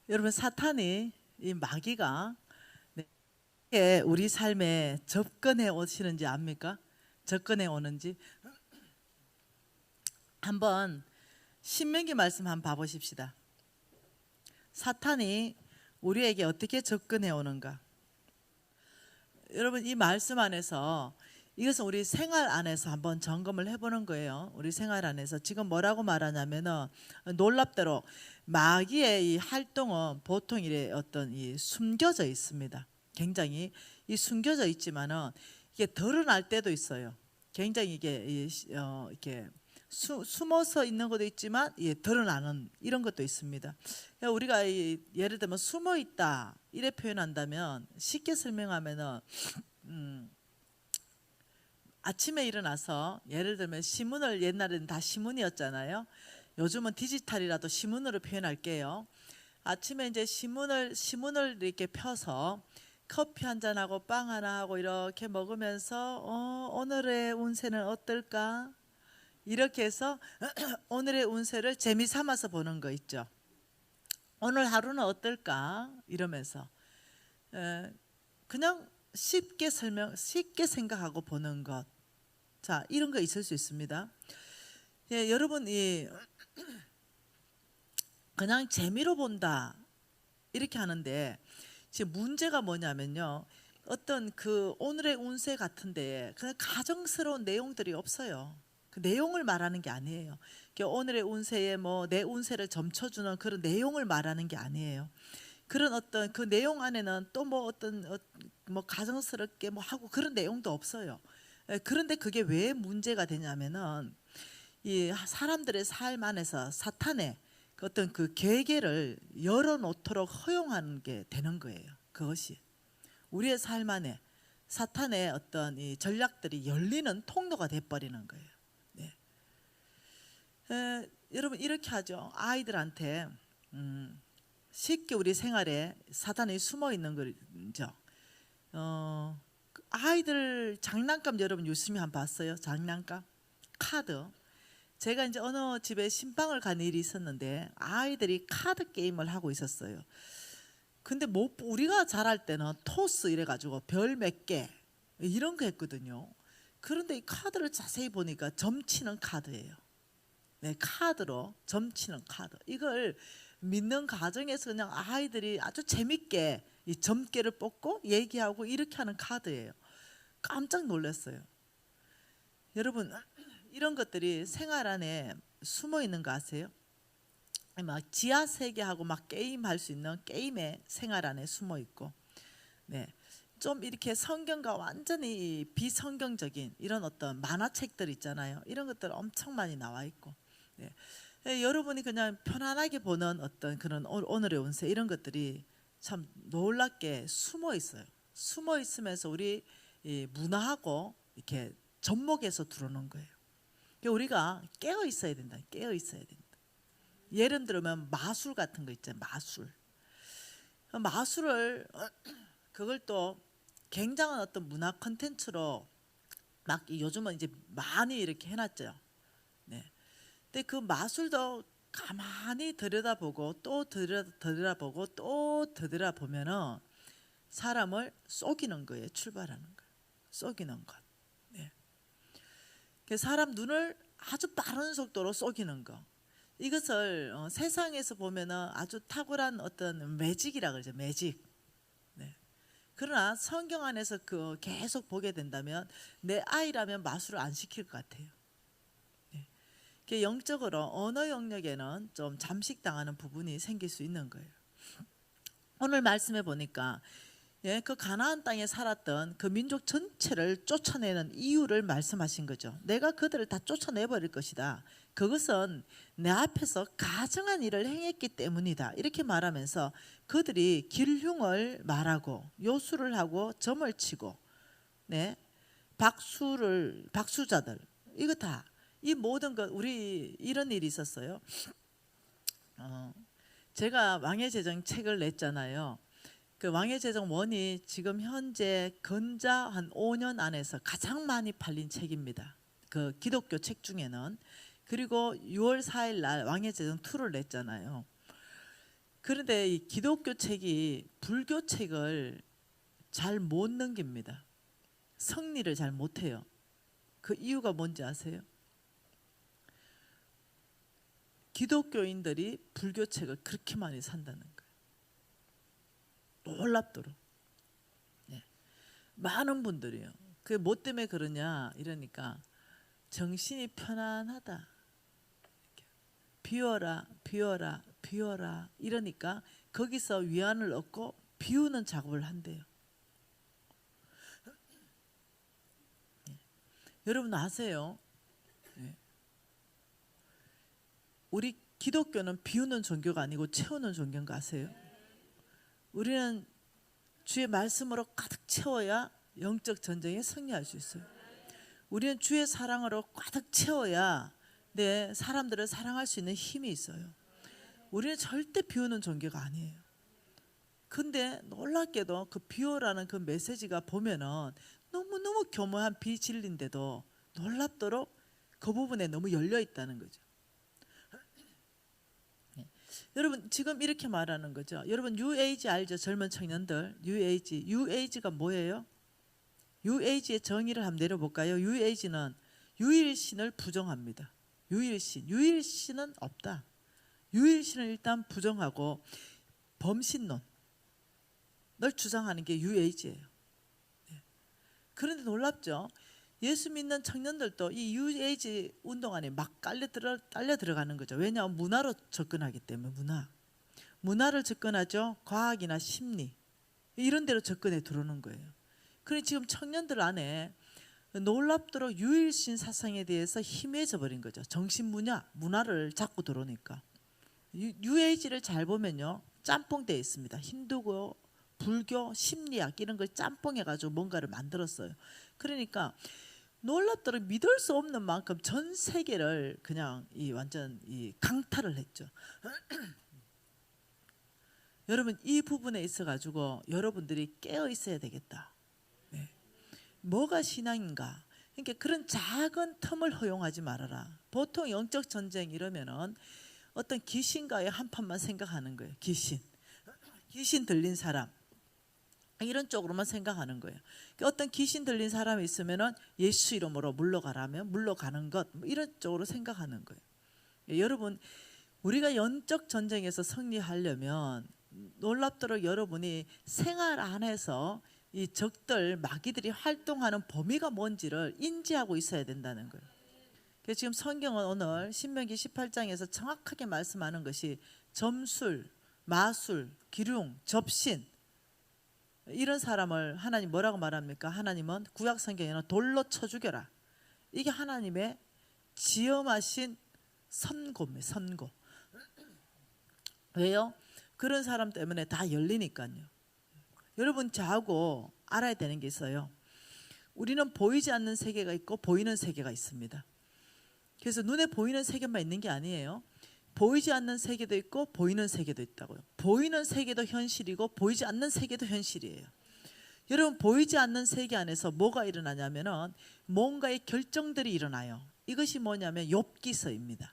여러분, 사탄이 이 마귀가 네, 우리 삶에 접근해 오시는지 압니까? 접근해 오는지 한번 신명기 말씀 한번 봐보십시다. 사탄이 우리에게 어떻게 접근해 오는가? 여러분, 이 말씀 안에서 이것은 우리 생활 안에서 한번 점검을 해보는 거예요. 우리 생활 안에서 지금 뭐라고 말하냐면은 놀랍도록 마귀의 이 활동은 보통 이래 어떤 이 숨겨져 있습니다. 굉장히 이 숨겨져 있지만은 이게 드러날 때도 있어요. 굉장히 이게 이렇게 숨어서 있는 것도 있지만 드러나는 이런 것도 있습니다. 우리가 예를 들면 숨어 있다 이래 표현한다면 쉽게 설명하면은 아침에 일어나서 예를 들면 신문을, 옛날에는 다 신문이었잖아요. 요즘은 디지털이라도 신문으로 표현할게요. 아침에 이제 신문을 이렇게 펴서 커피 한 잔하고 빵 하나 하고 이렇게 먹으면서 오늘의 운세는 어떨까? 이렇게 해서 오늘의 운세를 재미 삼아서 보는 거 있죠. 오늘 하루는 어떨까? 이러면서 그냥 쉽게 생각하고 보는 것. 자, 이런 거 있을 수 있습니다. 여러분, 그냥 재미로 본다 이렇게 하는데 지금 문제가 뭐냐면요, 어떤 그 오늘의 운세 같은데 그냥 가정스러운 내용들이 없어요. 그 내용을 말하는 게 아니에요. 오늘의 운세에 뭐 내 운세를 점쳐주는 그런 내용을 말하는 게 아니에요. 그런 어떤 그 내용 안에는 또 뭐 어떤 뭐 가정스럽게 뭐 하고 그런 내용도 없어요. 그런데 그게 왜 문제가 되냐면은 이 사람들의 삶 안에서 사탄의 그 어떤 그 계계를 열어놓도록 허용하는 게 되는 거예요. 그것이 우리의 삶 안에 사탄의 어떤 이 전략들이 열리는 통로가 돼버리는 거예요. 네. 여러분, 이렇게 하죠. 아이들한테 쉽게 우리 생활에 사탄이 숨어 있는 거죠. 아이들 장난감 여러분 유심히 한번 봤어요? 장난감? 카드. 제가 이제 어느 집에 신방을 간 일이 있었는데 아이들이 카드 게임을 하고 있었어요. 근데 뭐 우리가 잘할 때는 토스 이래가지고 별 몇 개 이런 거 했거든요. 그런데 이 카드를 자세히 보니까 점치는 카드예요. 네, 카드로 점치는 카드. 이걸 믿는 가정에서 그냥 아이들이 아주 재밌게 이 점괘를 뽑고 얘기하고 이렇게 하는 카드예요. 깜짝 놀랐어요. 여러분, 이런 것들이 생활 안에 숨어 있는 거 아세요? 막 지하 세계하고 막 게임할 수 있는 게임의 생활 안에 숨어 있고, 네, 좀 이렇게 성경과 완전히 비성경적인 이런 어떤 만화책들 있잖아요. 이런 것들 엄청 많이 나와 있고, 네. 여러분이 그냥 편안하게 보는 어떤 그런 오늘의 운세 이런 것들이 참 놀랍게 숨어 있어요. 숨어 있으면서 우리 이 문화하고 이렇게 접목해서 들어오는 거예요. 그러니까 우리가 깨어 있어야 된다. 깨어 있어야 된다. 예를 들면 마술 같은 거 있잖아요. 마술을 그걸 또 굉장한 어떤 문화 컨텐츠로 막 요즘은 이제 많이 이렇게 해놨죠. 네. 근데 그 마술도 가만히 들여다보고 또 들여다보고 또 들여다보면은 사람을 속이는 거예요. 출발하는 거예요. 속이는 것. 네. 사람 눈을 아주 빠른 속도로 속이는 거. 이것을 세상에서 보면은 아주 탁월한 어떤 매직이라 그러죠. 매직. 네. 그러나 성경 안에서 그 계속 보게 된다면 내 아이라면 마술을 안 시킬 것 같아요. 네. 영적으로 언어 영역에는 좀 잠식당하는 부분이 생길 수 있는 거예요. 오늘 말씀해 보니까 그 가나안 땅에 살았던 그 민족 전체를 쫓아내는 이유를 말씀하신 거죠. 내가 그들을 다 쫓아내버릴 것이다. 그것은 내 앞에서 가증한 일을 행했기 때문이다. 이렇게 말하면서 그들이 길흉을 말하고 요술을 하고 점을 치고, 네, 박수자들, 이거 다 이 모든 것, 우리 이런 일이 있었어요. 제가 왕의 제정 책을 냈잖아요. 그 왕의 제정 원이 지금 현재 건자 한 5년 안에서 가장 많이 팔린 책입니다. 그 기독교 책 중에는. 그리고 6월 4일 날 왕의 제정 2를 냈잖아요. 그런데 이 기독교 책이 불교 책을 잘 못 넘깁니다. 성리를 잘 못해요. 그 이유가 뭔지 아세요? 기독교인들이 불교 책을 그렇게 많이 산다는 거예요. 놀랍도록. 네. 많은 분들이요. 그게 뭐 때문에 그러냐 이러니까 정신이 편안하다. 비워라 비워라 비워라 이러니까 거기서 위안을 얻고 비우는 작업을 한대요. 네. 여러분 아세요? 네. 우리 기독교는 비우는 종교가 아니고 채우는 종교인 거 아세요? 우리는 주의 말씀으로 가득 채워야 영적 전쟁에 승리할 수 있어요. 우리는 주의 사랑으로 가득 채워야 사람들을 사랑할 수 있는 힘이 있어요. 우리는 절대 비우는 종교가 아니에요. 근데 놀랍게도 그 비우라는 그 메시지가 보면은 너무너무 교묘한 비진리인데도 놀랍도록 그 부분에 너무 열려 있다는 거죠. 여러분 지금 이렇게 말하는 거죠. 여러분 뉴에이지 알죠? 젊은 청년들 뉴에이지가 뭐예요? 뉴에이지의 정의를 한번 내려볼까요? 뉴에이지는 유일신을 부정합니다. 유일신은 없다. 유일신을 일단 부정하고 범신론을 주장하는 게 뉴에이지예요. 그런데 놀랍죠? 예수 믿는 청년들도 이 뉴에이지 운동 안에 막 딸려 들어가는 거죠. 왜냐하면 문화로 접근하기 때문에 문화를 접근하죠. 과학이나 심리 이런 데로 접근해 들어오는 거예요. 그러니 지금 청년들 안에 놀랍도록 유일신 사상에 대해서 희미해져 버린 거죠. 정신 문화를 잡고 들어오니까. 뉴에이지를 잘 보면요 짬뽕되어 있습니다. 힌두교, 불교, 심리학 이런 걸 짬뽕해가지고 뭔가를 만들었어요. 그러니까 놀랍도록 믿을 수 없는 만큼 전 세계를 그냥 완전 강탈을 했죠. 여러분 이 부분에 있어 가지고 여러분들이 깨어 있어야 되겠다. 네. 뭐가 신앙인가? 그러니까 그런 작은 틈을 허용하지 말아라. 보통 영적 전쟁 이러면은 어떤 귀신과의 한판만 생각하는 거예요. 귀신 들린 사람 이런 쪽으로만 생각하는 거예요. 어떤 귀신 들린 사람이 있으면은 예수 이름으로 물러가라면 물러가는 것 이런 쪽으로 생각하는 거예요. 여러분 우리가 영적 전쟁에서 승리하려면 놀랍도록 여러분이 생활 안에서 이 적들 마귀들이 활동하는 범위가 뭔지를 인지하고 있어야 된다는 거예요. 그래서 지금 성경은 오늘 신명기 18장에서 정확하게 말씀하는 것이 점술, 마술, 기륭, 접신 이런 사람을 하나님 뭐라고 말합니까? 하나님은 구약 성경에는 돌로 쳐 죽여라. 이게 하나님의 지엄하신 선고입니다. 선고. 왜요? 그런 사람 때문에 다 열리니까요. 여러분 저하고 알아야 되는 게 있어요. 우리는 보이지 않는 세계가 있고 보이는 세계가 있습니다. 그래서 눈에 보이는 세계만 있는 게 아니에요. 보이지 않는 세계도 있고 보이는 세계도 있다고요. 보이는 세계도 현실이고 보이지 않는 세계도 현실이에요. 여러분 보이지 않는 세계 안에서 뭐가 일어나냐면은 뭔가의 결정들이 일어나요. 이것이 뭐냐면 욥기서입니다.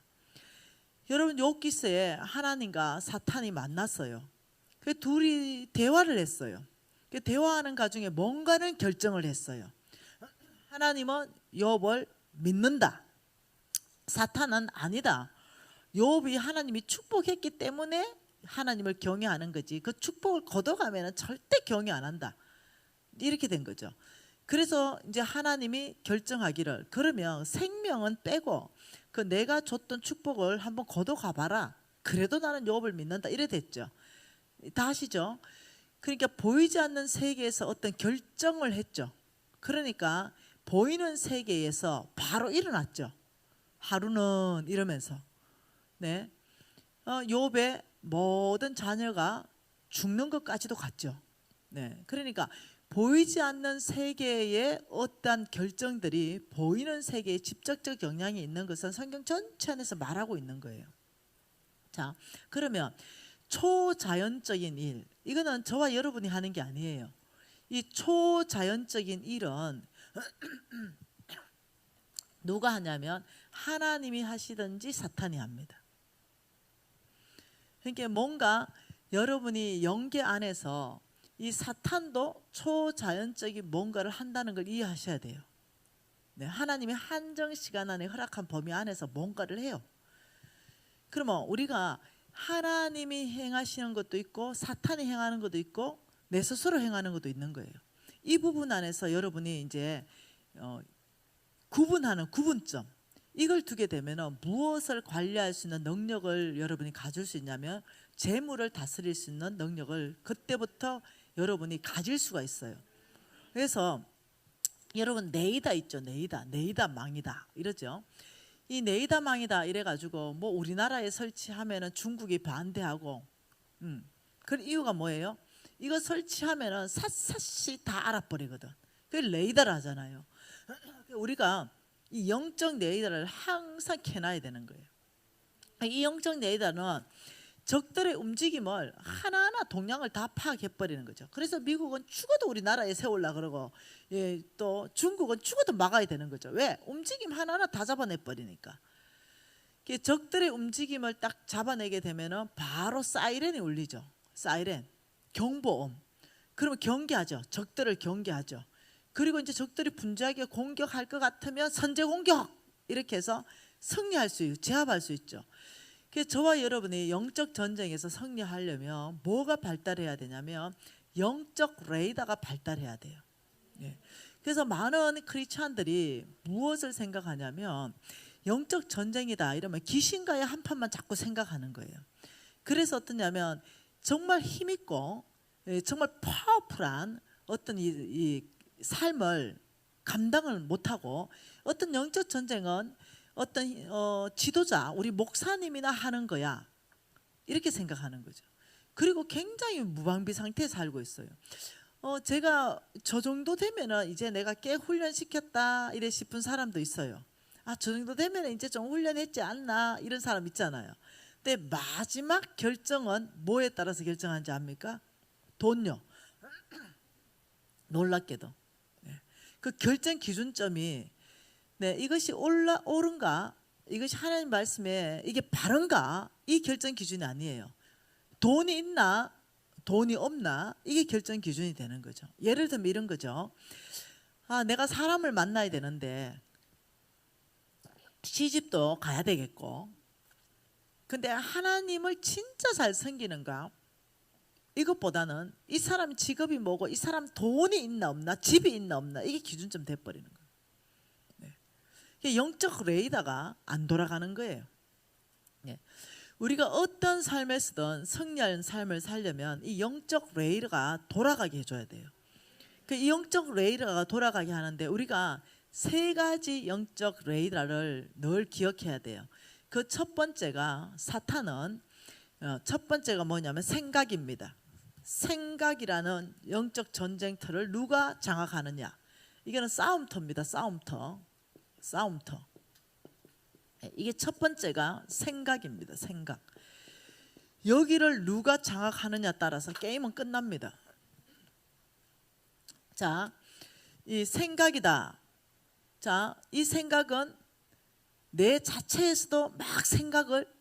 여러분 욥기서에 하나님과 사탄이 만났어요. 그 둘이 대화를 했어요. 그 대화하는 과정에 뭔가는 결정을 했어요. 하나님은 욥을 믿는다. 사탄은 아니다. 욥이 하나님이 축복했기 때문에 하나님을 경외하는 거지. 그 축복을 거둬가면 절대 경외 안 한다. 이렇게 된 거죠. 그래서 이제 하나님이 결정하기를 그러면 생명은 빼고 그 내가 줬던 축복을 한번 거둬가 봐라. 그래도 나는 욥을 믿는다. 이래 됐죠. 다 아시죠? 그러니까 보이지 않는 세계에서 어떤 결정을 했죠. 그러니까 보이는 세계에서 바로 일어났죠. 하루는 이러면서 네, 욥의 모든 자녀가 죽는 것까지도 갔죠. 네, 그러니까 보이지 않는 세계의 어떠한 결정들이 보이는 세계에 직접적 영향이 있는 것은 성경 전체 안에서 말하고 있는 거예요. 자, 그러면 초자연적인 일, 이거는 저와 여러분이 하는 게 아니에요. 이 초자연적인 일은 누가 하냐면 하나님이 하시든지 사탄이 합니다. 그러니까 뭔가 여러분이 영계 안에서 이 사탄도 초자연적인 뭔가를 한다는 걸 이해하셔야 돼요. 네, 하나님이 한정 시간 안에 허락한 범위 안에서 뭔가를 해요. 그러면 우리가 하나님이 행하시는 것도 있고 사탄이 행하는 것도 있고 내 스스로 행하는 것도 있는 거예요. 이 부분 안에서 여러분이 이제 구분하는 구분점, 이걸 두게 되면 무엇을 관리할 수 있는 능력을 여러분이 가질 수 있냐면 재물을 다스릴 수 있는 능력을 그때부터 여러분이 가질 수가 있어요. 그래서 여러분 네이다 있죠. 네이다 망이다 이러죠. 이 네이다 망이다 이래가지고 뭐 우리나라에 설치하면은 중국이 반대하고, 그 이유가 뭐예요? 이거 설치하면은 샅샅이 다 알아버리거든. 그게 레이더를 하잖아요. 우리가 이 영적 레이더를 항상 켜놔야 되는 거예요. 이 영적 레이더는 적들의 움직임을 하나하나 동향을 다 파악해버리는 거죠. 그래서 미국은 죽어도 우리나라에 세우려고 그러고, 또 중국은 죽어도 막아야 되는 거죠. 왜? 움직임 하나하나 다 잡아내버리니까. 적들의 움직임을 딱 잡아내게 되면 바로 사이렌이 울리죠. 사이렌, 경보음. 그러면 경계하죠. 적들을 경계하죠. 그리고 이제 적들이 분주하게 공격할 것 같으면 선제 공격 이렇게 해서 승리할 수 있고 제압할 수 있죠. 그래서 저와 여러분이 영적 전쟁에서 승리하려면 뭐가 발달해야 되냐면 영적 레이더가 발달해야 돼요. 그래서 많은 크리스찬들이 무엇을 생각하냐면 영적 전쟁이다 이러면 귀신과의 한판만 자꾸 생각하는 거예요. 그래서 어떠냐면 정말 힘있고 정말 파워풀한 어떤 이 삶을 감당을 못하고, 어떤 영적 전쟁은 어떤 지도자 우리 목사님이나 하는 거야 이렇게 생각하는 거죠. 그리고 굉장히 무방비 상태에 살고 있어요. 제가 저 정도 되면은 이제 내가 꽤 훈련시켰다 이래 싶은 사람도 있어요. 저 정도 되면 이제 좀 훈련했지 않나 이런 사람 있잖아요. 근데 마지막 결정은 뭐에 따라서 결정하는지 압니까? 돈요. 놀랍게도 그 결정 기준점이 이것이 옳은가, 이것이 하나님 말씀에 이게 바른가, 이 결정 기준이 아니에요. 돈이 있나 돈이 없나 이게 결정 기준이 되는 거죠. 예를 들면 이런 거죠. 내가 사람을 만나야 되는데 시집도 가야 되겠고, 근데 하나님을 진짜 잘 섬기는가, 이것보다는 이 사람 직업이 뭐고 이 사람 돈이 있나 없나 집이 있나 없나 이게 기준점 돼버리는 거예요. 영적 레이더가 안 돌아가는 거예요. 우리가 어떤 삶에서든 승리하는 삶을 살려면 이 영적 레이더가 돌아가게 해줘야 돼요. 이 영적 레이더가 돌아가게 하는데 우리가 세 가지 영적 레이더를 늘 기억해야 돼요. 그 첫 번째가 사탄은 첫 번째가 뭐냐면 생각입니다. 생각이라는 영적 전쟁터를 누가 장악하느냐, 이거는 싸움터입니다. 싸움터. 이게 첫 번째가 생각입니다. 생각. 여기를 누가 장악하느냐 따라서 게임은 끝납니다. 자, 이 생각이다. 자, 이 생각은 내 자체에서도 막 생각을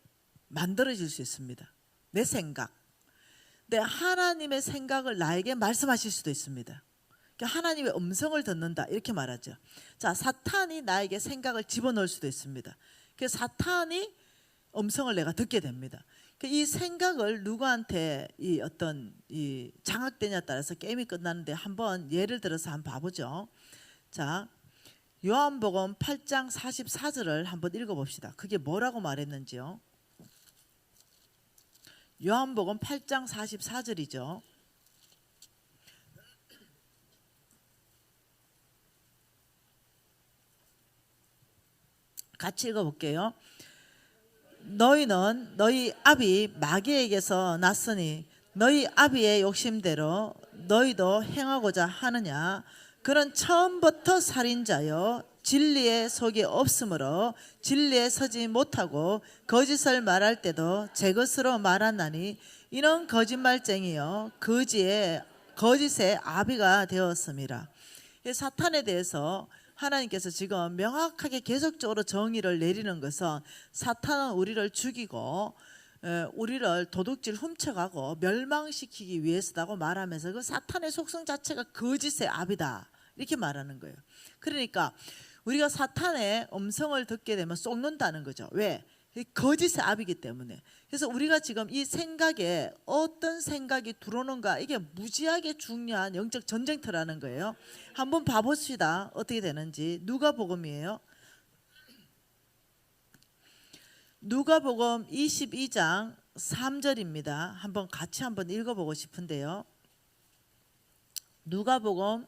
만들어질 수 있습니다. 내 생각. 근데 하나님의 생각을 나에게 말씀하실 수도 있습니다. 하나님의 음성을 듣는다 이렇게 말하죠. 자, 사탄이 나에게 생각을 집어넣을 수도 있습니다. 그래서 사탄이 음성을 내가 듣게 됩니다. 이 생각을 누구한테 이 장악되냐에 따라서 게임이 끝나는데, 한번 예를 들어서 한번 봐보죠. 자, 요한복음 8장 44절을 한번 읽어봅시다. 그게 뭐라고 말했는지요. 요한복음 8장 44절이죠. 같이 읽어볼게요. 너희는 너희 아비 마귀에게서 났으니 너희 아비의 욕심대로 너희도 행하고자 하느냐. 그는 처음부터 살인자요 진리에 속이 없으므로 진리에 서지 못하고 거짓을 말할 때도 제 것으로 말하나니 이는 거짓말쟁이요 거짓의 아비가 되었습니다. 사탄에 대해서 하나님께서 지금 명확하게 계속적으로 정의를 내리는 것은, 사탄은 우리를 죽이고 우리를 도둑질 훔쳐가고 멸망시키기 위해서다고 말하면서 그 사탄의 속성 자체가 거짓의 압이다 이렇게 말하는 거예요. 그러니까 우리가 사탄의 음성을 듣게 되면 속는다는 거죠. 왜? 거짓의 압이기 때문에. 그래서 우리가 지금 이 생각에 어떤 생각이 들어오는가 이게 무지하게 중요한 영적 전쟁터라는 거예요. 한번 봐봅시다. 어떻게 되는지. 누가복음이에요. 누가복음 22장 3절입니다. 한번 같이 한번 읽어보고 싶은데요. 누가복음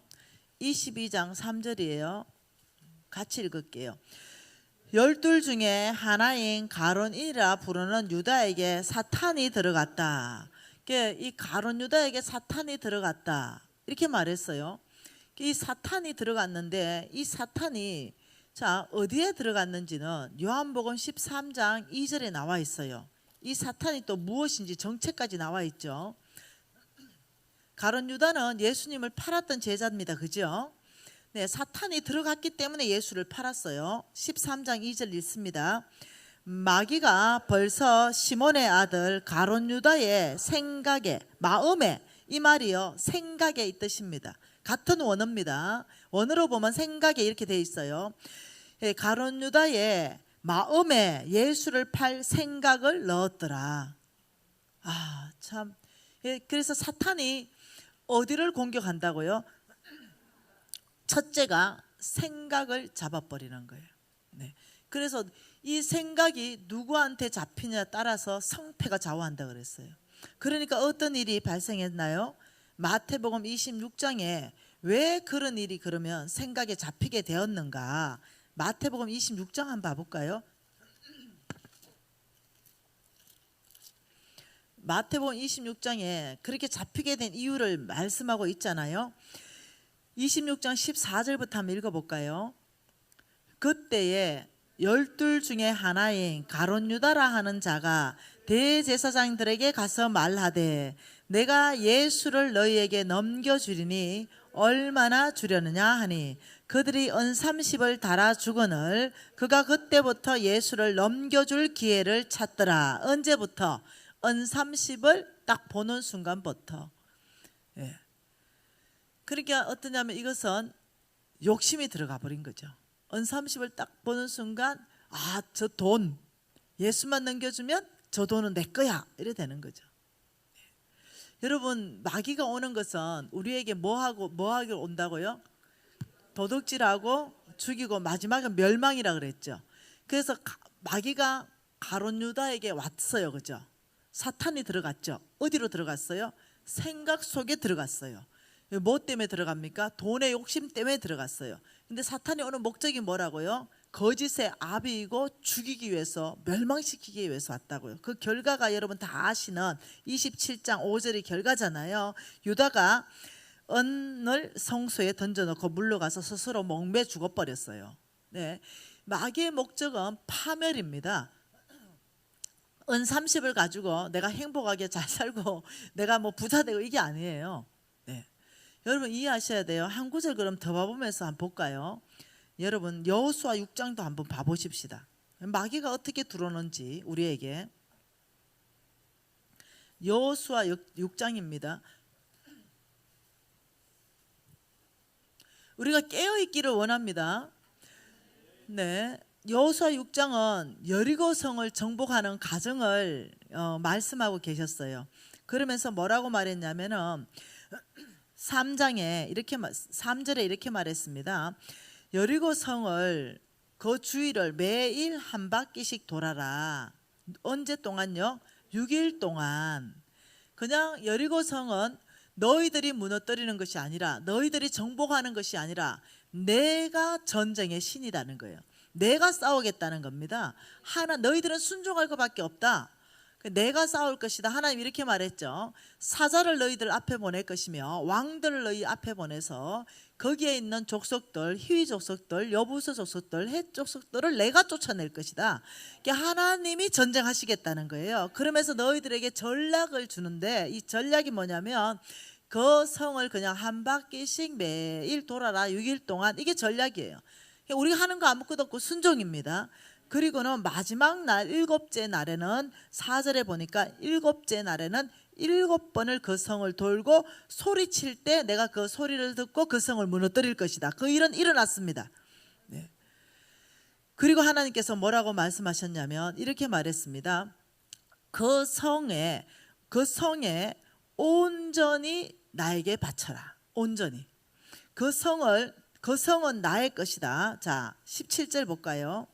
22장 3절이에요. 같이 읽을게요. 12 중에 하나인 가룟이라 부르는 유다에게 사탄이 들어갔다. 이 가룟 유다에게 사탄이 들어갔다 이렇게 말했어요. 이 사탄이 들어갔는데 이 사탄이 자 어디에 들어갔는지는 요한복음 13장 2절에 나와 있어요. 이 사탄이 또 무엇인지 정체까지 나와 있죠. 가룟 유다는 예수님을 팔았던 제자입니다. 그죠? 네, 사탄이 들어갔기 때문에 예수를 팔았어요. 13장 2절 읽습니다. 마귀가 벌써 시몬의 아들 가룟 유다의 생각에 마음에 이 말이요 생각에 이 뜻입니다. 같은 원어입니다. 원어로 보면 생각에 이렇게 돼 있어요. 가룟 유다의 마음에 예수를 팔 생각을 넣었더라. 참. 그래서 사탄이 어디를 공격한다고요? 첫째가 생각을 잡아버리는 거예요. 네. 그래서 이 생각이 누구한테 잡히냐에 따라서 성패가 좌우한다 그랬어요. 그러니까 어떤 일이 발생했나요? 마태복음 26장에 왜 그런 일이 그러면 생각에 잡히게 되었는가? 마태복음 26장 한번 봐볼까요? 마태복음 26장에 그렇게 잡히게 된 이유를 말씀하고 있잖아요. 26장 14절부터 한번 읽어볼까요? 그때에 12 중에 하나인 가룟 유다라 하는 자가 대제사장들에게 가서 말하되 내가 예수를 너희에게 넘겨주리니 얼마나 주려느냐 하니 그들이 은 30을 달아 주거늘 그가 그때부터 예수를 넘겨줄 기회를 찾더라. 언제부터? 은 30을 딱 보는 순간부터. 예. 그러니까 어떠냐면 이것은 욕심이 들어가 버린 거죠. 은 30을 딱 보는 순간 저 돈 예수만 넘겨주면 저 돈은 내 거야 이래 되는 거죠. 여러분 마귀가 오는 것은 우리에게 뭐하게 온다고요? 도둑질하고 죽이고 마지막은 멸망이라 그랬죠. 그래서 마귀가 가룟 유다에게 왔어요. 그죠? 사탄이 들어갔죠. 어디로 들어갔어요? 생각 속에 들어갔어요. 뭐 때문에 들어갑니까? 돈의 욕심 때문에 들어갔어요. 근데 사탄이 오는 목적이 뭐라고요? 거짓의 아비이고 죽이기 위해서 멸망시키기 위해서 왔다고요. 그 결과가 여러분 다 아시는 27장 5절이 결과잖아요. 유다가 은을 성소에 던져놓고 물러가서 스스로 목매 죽어버렸어요. 네, 마귀의 목적은 파멸입니다. 은 30을 가지고 내가 행복하게 잘 살고 내가 뭐 부자 되고 이게 아니에요. 네. 여러분 이해하셔야 돼요. 한 구절 그럼 더 봐보면서 한번 볼까요? 여러분 여호수아 6장도 한번 봐보십시다. 마귀가 어떻게 들어오는지 우리에게. 여호수아 6장입니다. 우리가 깨어있기를 원합니다. 네, 여호수아 6장은 여리고성을 정복하는 과정을 말씀하고 계셨어요. 그러면서 뭐라고 말했냐면은 3장에 이렇게 3절에 이렇게 말했습니다. 여리고성을 그 주위를 매일 한 바퀴씩 돌아라. 언제 동안요? 6일 동안. 그냥 여리고성은 너희들이 무너뜨리는 것이 아니라 너희들이 정복하는 것이 아니라 내가 전쟁의 신이라는 거예요. 내가 싸우겠다는 겁니다. 너희들은 순종할 것밖에 없다. 내가 싸울 것이다. 하나님 이렇게 말했죠. 사자를 너희들 앞에 보낼 것이며 왕들을 너희 앞에 보내서 거기에 있는 족속들, 희위 족속들, 여부서 족속들, 헷 족속들을 내가 쫓아낼 것이다. 하나님이 전쟁하시겠다는 거예요. 그러면서 너희들에게 전략을 주는데 이 전략이 뭐냐면 그 성을 그냥 한 바퀴씩 매일 돌아라. 6일 동안. 이게 전략이에요. 우리가 하는 거 아무것도 없고 순종입니다. 그리고는 마지막 날 일곱째 날에는 4절에 보니까 일곱째 날에는 7번을 그 성을 돌고 소리칠 때 내가 그 소리를 듣고 그 성을 무너뜨릴 것이다. 그 일은 일어났습니다. 네. 그리고 하나님께서 뭐라고 말씀하셨냐면 이렇게 말했습니다. 그 성에 온전히 나에게 바쳐라. 온전히. 그 성은 나의 것이다. 자, 17절 볼까요?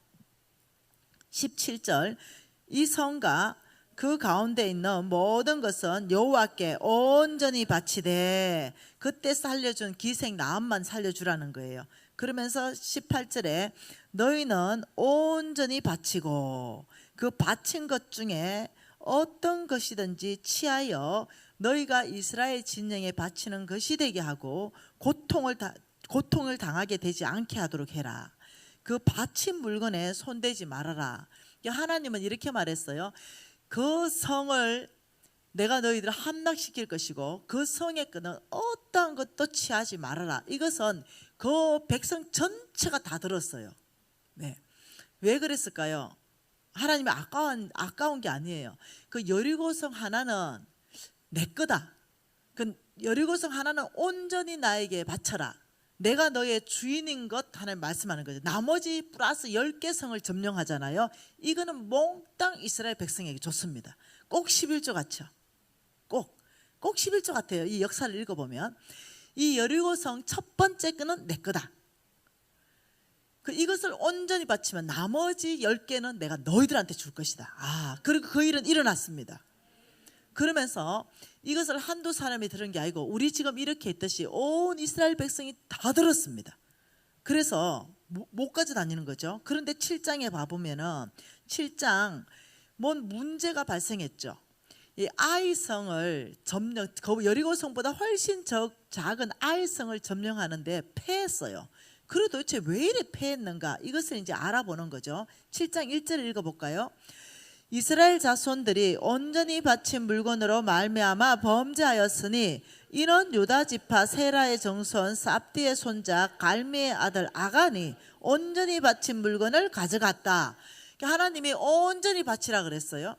17절. 이 성과 그 가운데 있는 모든 것은 여호와께 온전히 바치되, 그때 살려준 기생 나음만 살려주라는 거예요. 그러면서 18절에 너희는 온전히 바치고 그 바친 것 중에 어떤 것이든지 취하여 너희가 이스라엘 진영에 바치는 것이 되게 하고 고통을 당하게 되지 않게 하도록 해라. 그 바친 물건에 손대지 말아라. 하나님은 이렇게 말했어요. 그 성을 내가 너희들을 함락시킬 것이고 그 성의 끈은 어떠한 것도 취하지 말아라. 이것은 그 백성 전체가 다 들었어요. 네. 왜 그랬을까요? 하나님이 아까운 게 아니에요. 그 여리고성 하나는 내 거다. 그 여리고성 하나는 온전히 나에게 바쳐라. 내가 너의 주인인 것 하나님 말씀하는 거죠. 나머지 플러스 10개 성을 점령하잖아요. 이거는 몽땅 이스라엘 백성에게 줬습니다. 꼭 11조 같죠. 꼭 11조 같아요. 이 역사를 읽어보면 이 여리고성 첫 번째 거는 내 거다. 이것을 온전히 바치면 나머지 10개는 내가 너희들한테 줄 것이다. 그리고 그 일은 일어났습니다. 그러면서 이것을 한두 사람이 들은 게 아니고 우리 지금 이렇게 했듯이 온 이스라엘 백성이 다 들었습니다. 그래서 못 가져다니는 거죠. 그런데 7장에 봐보면은 7장 뭔 문제가 발생했죠. 이 아이성을 여리고성보다 훨씬 작은 아이성을 점령하는데 패했어요. 그래도 도대체 왜 이래 패했는가, 이것을 이제 알아보는 거죠. 7장 1절을 읽어볼까요? 이스라엘 자손들이 온전히 바친 물건으로 말미암아 범죄하였으니 이는 유다 지파 세라의 정손 삽디의 손자 갈미의 아들 아간이 온전히 바친 물건을 가져갔다. 하나님이 온전히 바치라 그랬어요.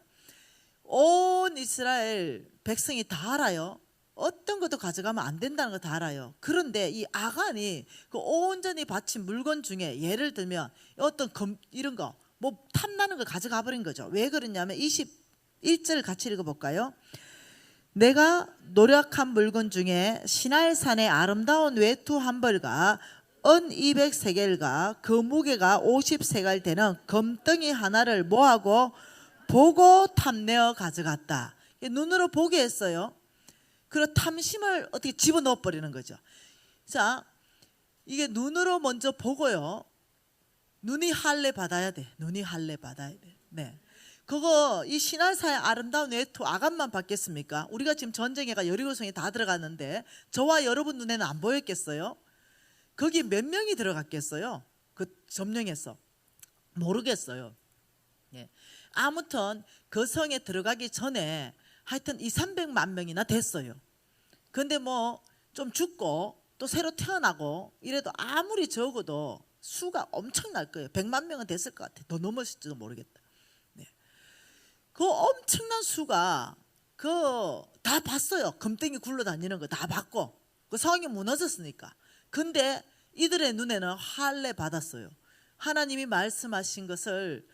온 이스라엘 백성이 다 알아요. 어떤 것도 가져가면 안 된다는 거 다 알아요. 그런데 이 아간이 그 온전히 바친 물건 중에 예를 들면 어떤 이런 거 뭐 탐나는 걸 가져가 버린 거죠. 왜 그러냐면 21절 같이 읽어볼까요? 내가 노력한 물건 중에 시날산의 아름다운 외투 한 벌과 은 200세겔과 그 무게가 50세겔 되는 금덩이 하나를 모아고 보고 탐내어 가져갔다. 눈으로 보게 했어요. 그리고 탐심을 어떻게 집어넣어 버리는 거죠. 자, 이게 눈으로 먼저 보고요. 눈이 할례 받아야 돼. 눈이 할례 받아야 돼. 네. 그거 이 시날사의 아름다운 외투 아간만 받겠습니까? 우리가 지금 전쟁에가 여리고성이 다 들어갔는데 저와 여러분 눈에는 안 보였겠어요? 거기 몇 명이 들어갔겠어요? 그 점령해서 모르겠어요. 네. 아무튼 그 성에 들어가기 전에 하여튼 200~300만 명이나 됐어요. 근데 뭐 좀 죽고 또 새로 태어나고 이래도 아무리 적어도 수가 엄청날 거예요. 100만 명은 됐을 것 같아요. 더 넘었을지도 모르겠다. 네. 그 엄청난 수가 다 봤어요. 금덩이 굴러다니는 거 다 봤고 그 성이 무너졌으니까. 근데 이들의 눈에는 할례 받았어요. 하나님이 말씀하신 것을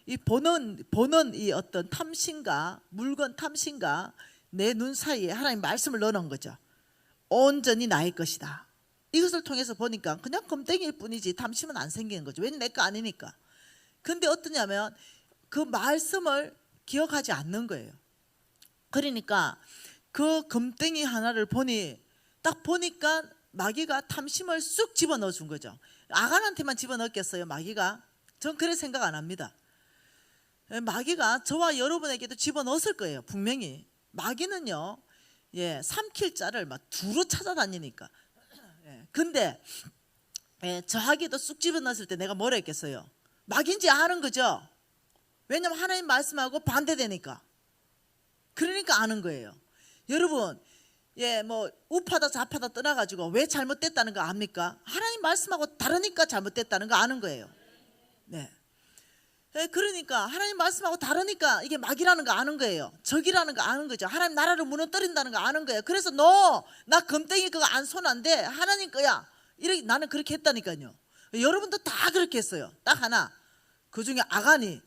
이 보는 이 어떤 탐심과 물건 탐심과 내 눈 사이에 하나님 말씀을 넣어놓은 거죠. 온전히 나의 것이다. 이것을 통해서 보니까 그냥 금덩이일 뿐이지 탐심은 안 생기는 거죠. 왜냐면 내 거 아니니까. 근데 어떠냐면 그 말씀을 기억하지 않는 거예요. 그러니까 그 금덩이 하나를 딱 보니까 마귀가 탐심을 쑥 집어넣어 준 거죠. 아간한테만 집어넣었겠어요, 마귀가? 전 그래 생각 안 합니다. 마귀가 저와 여러분에게도 집어넣었을 거예요, 분명히. 마귀는요, 삼킬 자를 막 두루 찾아다니니까. 근데 저하기도 쑥 집어넣었을 때 내가 뭐라 했겠어요? 마귀인지 아는 거죠. 왜냐면 하나님 말씀하고 반대되니까. 그러니까 아는 거예요. 여러분, 뭐 우파다 좌파다 떠나가지고 왜 잘못됐다는 거 압니까? 하나님 말씀하고 다르니까 잘못됐다는 거 아는 거예요. 네. 그러니까 하나님 말씀하고 다르니까 이게 마귀라는 거 아는 거예요. 적이라는 거 아는 거죠. 하나님 나라를 무너뜨린다는 거 아는 거예요. 그래서 너 나 금땡이 그거 안 손 안 돼. 하나님 거야. 이렇게 나는 그렇게 했다니까요. 여러분도 다 그렇게 했어요. 딱 하나. 그중에 아간이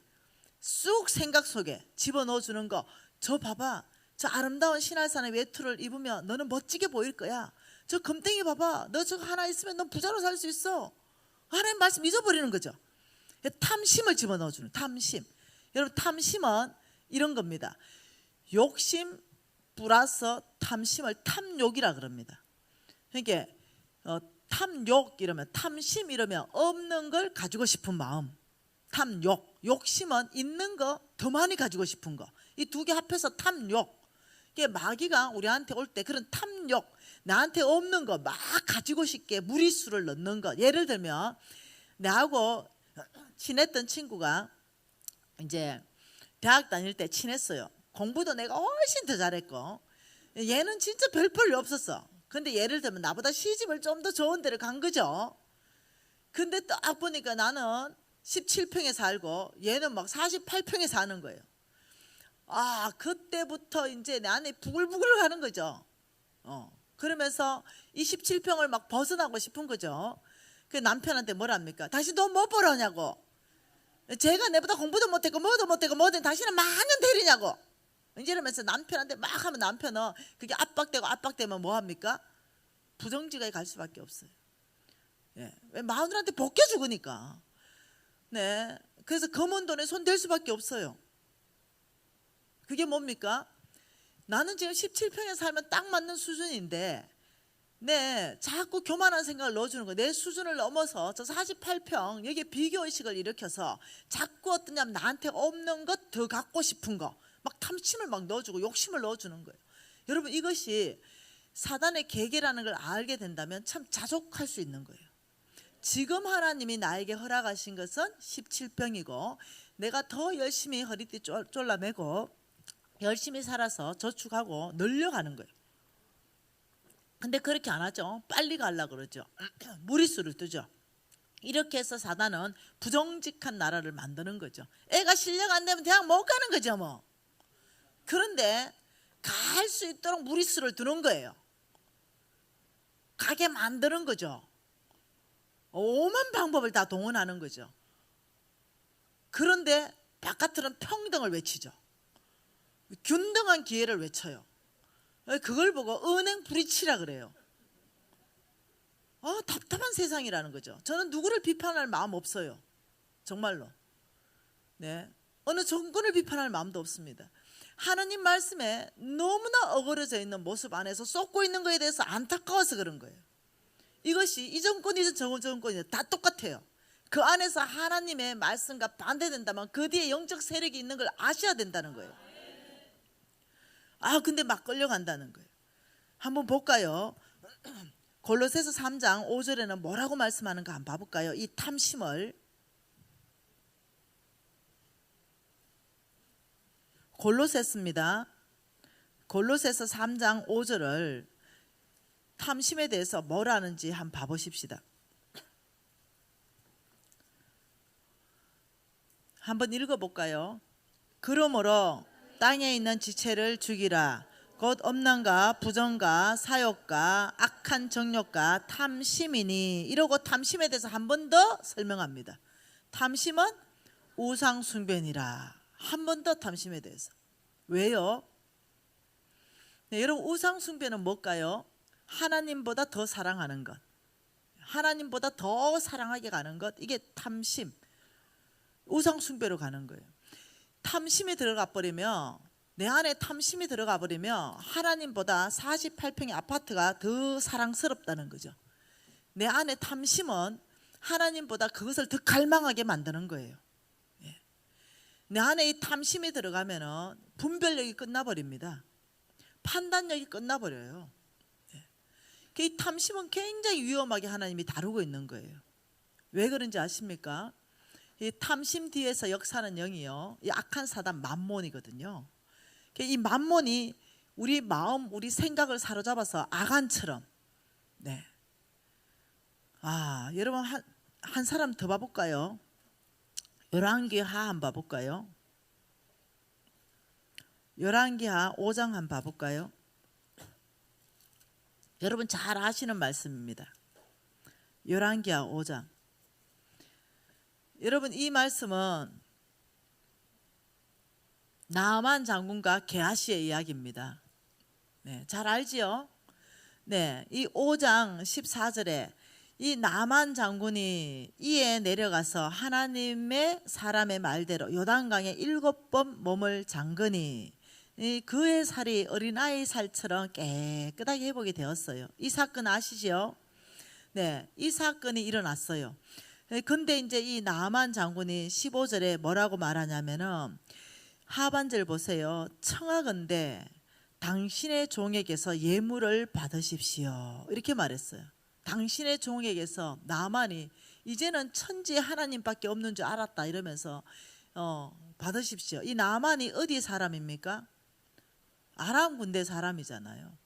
쑥 생각 속에 집어넣어 주는 거. 저 봐봐. 저 아름다운 신할산의 외투를 입으면 너는 멋지게 보일 거야. 저 금땡이 봐봐. 너 저거 하나 있으면 넌 부자로 살 수 있어. 하나님 말씀 잊어버리는 거죠. 탐심을 집어넣어 주는 탐심. 여러분 탐심은 이런 겁니다. 욕심 플러스 탐심을 탐욕이라 그럽니다. 그러니까 탐욕 이러면 탐심 이러면 없는 걸 가지고 싶은 마음. 탐욕. 욕심은 있는 거 더 많이 가지고 싶은 거. 이 두 개 합해서 탐욕. 이게 마귀가 우리한테 올 때 그런 탐욕, 나한테 없는 거 막 가지고 싶게 무리수를 넣는 거. 예를 들면 나하고 친했던 친구가 이제 대학 다닐 때 친했어요. 공부도 내가 훨씬 더 잘했고 얘는 진짜 별 볼일 없었어. 근데 예를 들면 나보다 시집을 좀 더 좋은 데를 간 거죠. 근데 딱 보니까 나는 17평에 살고 얘는 막 48평에 사는 거예요. 아, 그때부터 이제 내 안에 부글부글 가는 거죠. 그러면서 이 17평을 막 벗어나고 싶은 거죠. 그 남편한테 뭐랍니까? 다시 너 뭐 벌었냐고. 제가 내보다 공부도 못했고 뭐도 못했고 뭐든 당신은 많은 대리냐고. 이러면서 남편한테 막 하면 남편은 그게 압박되면 뭐 합니까? 부정지가에 갈 수밖에 없어요. 예. 왜 마누라한테 벗겨 죽으니까. 네. 그래서 검은 돈에 손 댈 수밖에 없어요. 그게 뭡니까? 나는 지금 17평에 살면 딱 맞는 수준인데 네, 자꾸 교만한 생각을 넣어주는 거예요. 내 수준을 넘어서 저 48평 여기에 비교의식을 일으켜서 자꾸 어떠냐면 나한테 없는 것 더 갖고 싶은 거 막 탐심을 막 넣어주고 욕심을 넣어주는 거예요. 여러분 이것이 사단의 계계라는 걸 알게 된다면 참 자족할 수 있는 거예요. 지금 하나님이 나에게 허락하신 것은 17평이고 내가 더 열심히 허리띠 졸라매고 열심히 살아서 저축하고 늘려가는 거예요. 근데 그렇게 안 하죠. 빨리 가려고 그러죠. 무리수를 두죠. 이렇게 해서 사단은 부정직한 나라를 만드는 거죠. 애가 실력 안 되면 대학 못 가는 거죠 뭐. 그런데 갈 수 있도록 무리수를 두는 거예요. 가게 만드는 거죠. 오만 방법을 다 동원하는 거죠. 그런데 바깥으로는 평등을 외치죠. 균등한 기회를 외쳐요. 그걸 보고 은행 불이치라 그래요. 답답한 세상이라는 거죠. 저는 누구를 비판할 마음 없어요. 정말로. 네, 어느 정권을 비판할 마음도 없습니다. 하나님 말씀에 너무나 어그러져 있는 모습 안에서 쏟고 있는 것에 대해서 안타까워서 그런 거예요. 이것이 이 정권이든 저 정권이든 다 똑같아요. 그 안에서 하나님의 말씀과 반대된다면 그 뒤에 영적 세력이 있는 걸 아셔야 된다는 거예요. 근데 막 끌려간다는 거예요. 한번 볼까요? 골로새서 3장 5절에는 뭐라고 말씀하는가 한번 봐볼까요? 이 탐심을 골로새서입니다. 골로새서 3장 5절을 탐심에 대해서 뭐라는지 한번 봐보십시다. 한번 읽어볼까요? 그러므로 땅에 있는 지체를 죽이라. 곧 엄난과 부정과 사욕과 악한 정욕과 탐심이니. 이러고 탐심에 대해서 한 번 더 설명합니다. 탐심은 우상숭배니라. 한 번 더 탐심에 대해서. 왜요? 네, 여러분 우상숭배는 뭘까요? 하나님보다 더 사랑하는 것, 하나님보다 더 사랑하게 가는 것, 이게 탐심, 우상숭배로 가는 거예요. 탐심이 들어가 버리면, 내 안에 탐심이 들어가 버리면 하나님보다 48평의 아파트가 더 사랑스럽다는 거죠. 내 안에 탐심은 하나님보다 그것을 더 갈망하게 만드는 거예요. 내 안에 이 탐심이 들어가면 분별력이 끝나버립니다. 판단력이 끝나버려요. 이 탐심은 굉장히 위험하게 하나님이 다루고 있는 거예요. 왜 그런지 아십니까? 이 탐심 뒤에서 역사하는 영이요, 이 악한 사단 맘몬이거든요. 이 맘몬이 우리 마음, 우리 생각을 사로잡아서 아간처럼. 네. 여러분 한 사람 더 봐볼까요? 열왕기하 한번 봐볼까요? 열왕기하 5장 한번 봐볼까요? 여러분 잘 아시는 말씀입니다. 열왕기하 5장. 여러분 이 말씀은 나아만 장군과 게하시의 이야기입니다. 네, 잘 알지요? 네, 이 5장 14절에 이 나만 장군이 이에 내려가서 하나님의 사람의 말대로 요단강에 7번 몸을 잠그니 그의 살이 어린아이 살처럼 깨끗하게 회복이 되었어요. 이 사건 아시죠? 네, 이 사건이 일어났어요. 근데 이제 이 나만 장군이 15절에 뭐라고 말하냐면은 하반절 보세요. 청하건대 당신의 종에게서 예물을 받으십시오. 이렇게 말했어요. 당신의 종에게서 나만이 이제는 천지에 하나님밖에 없는 줄 알았다 이러면서 받으십시오. 이 나만이 어디 사람입니까? 아람 군대 사람이잖아요.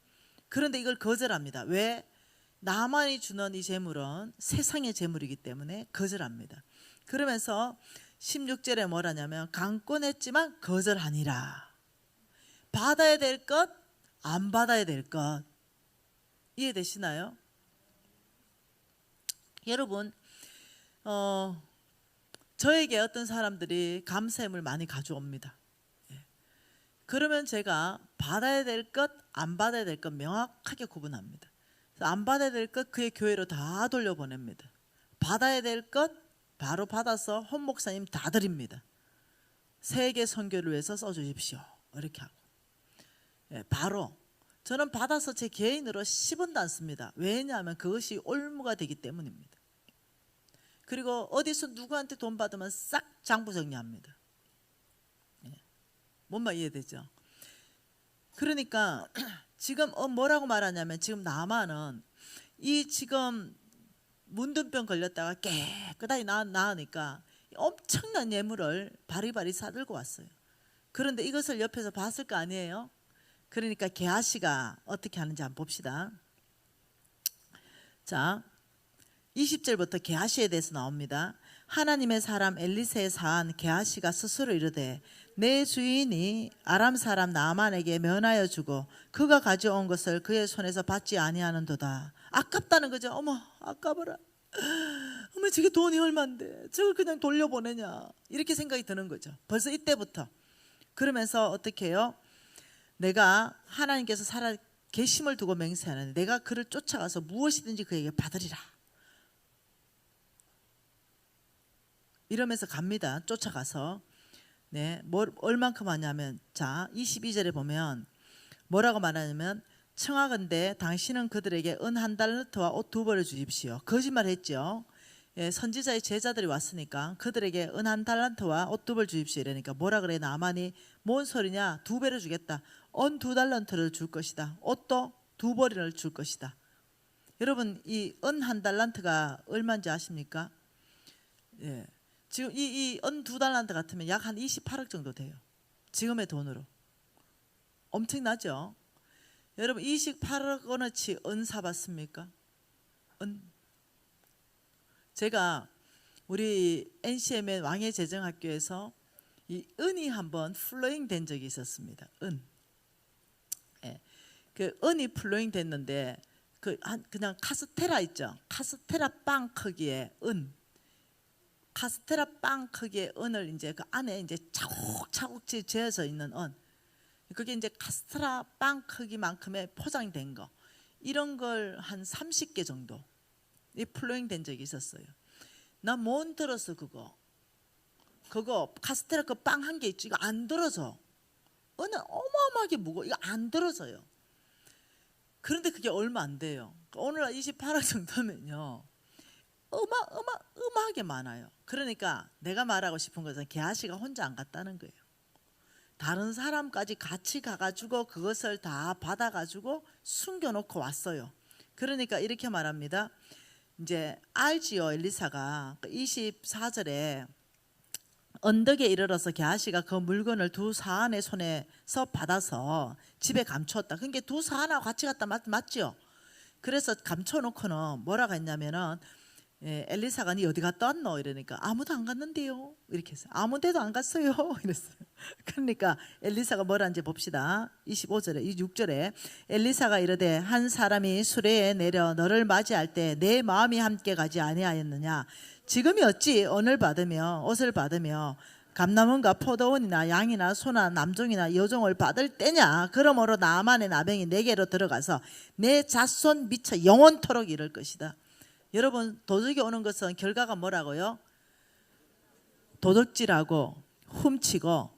그런데 이걸 거절합니다. 왜? 나만이 주는 이 재물은 세상의 재물이기 때문에 거절합니다. 그러면서 16절에 뭐라냐면 강권했지만 거절하니라. 받아야 될 것, 안 받아야 될 것. 이해되시나요? 여러분 저에게 어떤 사람들이 감사함을 많이 가져옵니다. 그러면 제가 받아야 될 것, 안 받아야 될 것 명확하게 구분합니다. 안 받아야 될 것 그의 교회로 다 돌려보냅니다. 받아야 될 것 바로 받아서 혼 목사님 다 드립니다. 세계 선교를 위해서 써주십시오. 이렇게 하고 바로 저는 받아서 제 개인으로 10원도 안 씁니다. 왜냐하면 그것이 올무가 되기 때문입니다. 그리고 어디서 누구한테 돈 받으면 싹 장부 정리합니다. 뭔 말 이해되죠? 그러니까 지금 뭐라고 말하냐면 지금 나만은 이 지금 문둥병 걸렸다가 깨끗하게 나으니까 엄청난 예물을 바리바리 사들고 왔어요. 그런데 이것을 옆에서 봤을 거 아니에요? 그러니까 게하시가 어떻게 하는지 한번 봅시다. 자, 20절부터 게하시에 대해서 나옵니다. 하나님의 사람 엘리세의 사한 게하시가 스스로 이르되 내 주인이 아람 사람 나아만에게 면하여 주고 그가 가져온 것을 그의 손에서 받지 아니하는도다. 아깝다는 거죠. 어머 아까워라. 어머 저게 돈이 얼만데 저걸 그냥 돌려보내냐 이렇게 생각이 드는 거죠. 벌써 이때부터. 그러면서 어떻게 해요? 내가 하나님께서 살아 계심을 두고 맹세하는데 내가 그를 쫓아가서 무엇이든지 그에게 받으리라. 이러면서 갑니다. 쫓아가서. 네, 얼만큼 하냐면 자 22절에 보면 뭐라고 말하냐면 청하건대 당신은 그들에게 은 1달란트와 옷 2벌을 주십시오. 거짓말했죠. 예, 선지자의 제자들이 왔으니까 그들에게 은 1달란트와 옷 2벌 주십시오. 이러니까 뭐라 그래? 나만이 뭔 소리냐? 2배를 주겠다. 은 2달란트를 줄 것이다. 옷도 2벌을 줄 것이다. 여러분 이 은 1달란트가 얼마인지 아십니까? 예. 지금 이 은 2달란트 같으면 약 한 28억 정도 돼요. 지금의 돈으로. 엄청나죠? 여러분 28억 원어치 은 사봤습니까? 은. 제가 우리 NCM의 왕의 재정학교에서 이 은이 한번 플로잉 된 적이 있었습니다. 은. 예. 그 은이 플로잉 됐는데 그냥 카스테라 있죠? 카스테라 빵 크기의 은. 카스테라 빵 크기의 은을 이제 그 안에 이제 차곡차곡 재어져 있는 은. 그게 이제 카스테라 빵 크기만큼의 포장된 거. 이런 걸 한 30개 정도 이 플로잉 된 적이 있었어요. 나 못 들었어 그거 카스테라 그 빵 한 개 있죠. 이거 안 들어져. 은은 어마어마하게 무거워. 이거 안 들어져요. 그런데 그게 얼마 안 돼요. 오늘날 28억 정도면요. 어마하게 많아요. 그러니까 내가 말하고 싶은 것은 게하시가 혼자 안 갔다는 거예요. 다른 사람까지 같이 가가지고 그것을 다 받아가지고 숨겨놓고 왔어요. 그러니까 이렇게 말합니다. 이제 알지요 엘리사가 24절에 언덕에 이르러서 게하시가 그 물건을 두 사안의 손에서 받아서 집에 감추었다. 그러니까 두 사안하고 같이 갔다 맞죠? 그래서 감춰놓고는 뭐라고 했냐면은 엘리사가 니 어디 갔다 왔노? 이러니까 아무도 안 갔는데요. 이렇게 해서 아무 데도 안 갔어요. 이랬어요. 그러니까 엘리사가 뭐라는지 봅시다. 25절에 26절에 엘리사가 이르되 한 사람이 수레에 내려 너를 맞이할 때 내 마음이 함께 가지 아니하였느냐? 지금이 어찌 언을 받으며 옷을 받으며 감남원과 포도원이나 양이나 소나 남종이나 여종을 받을 때냐? 그러므로 나만의 나병이 내게로 들어가서 내 자손 미쳐 영원토록 이를 것이다. 여러분, 도둑이 오는 것은 결과가 뭐라고요? 도둑질하고 훔치고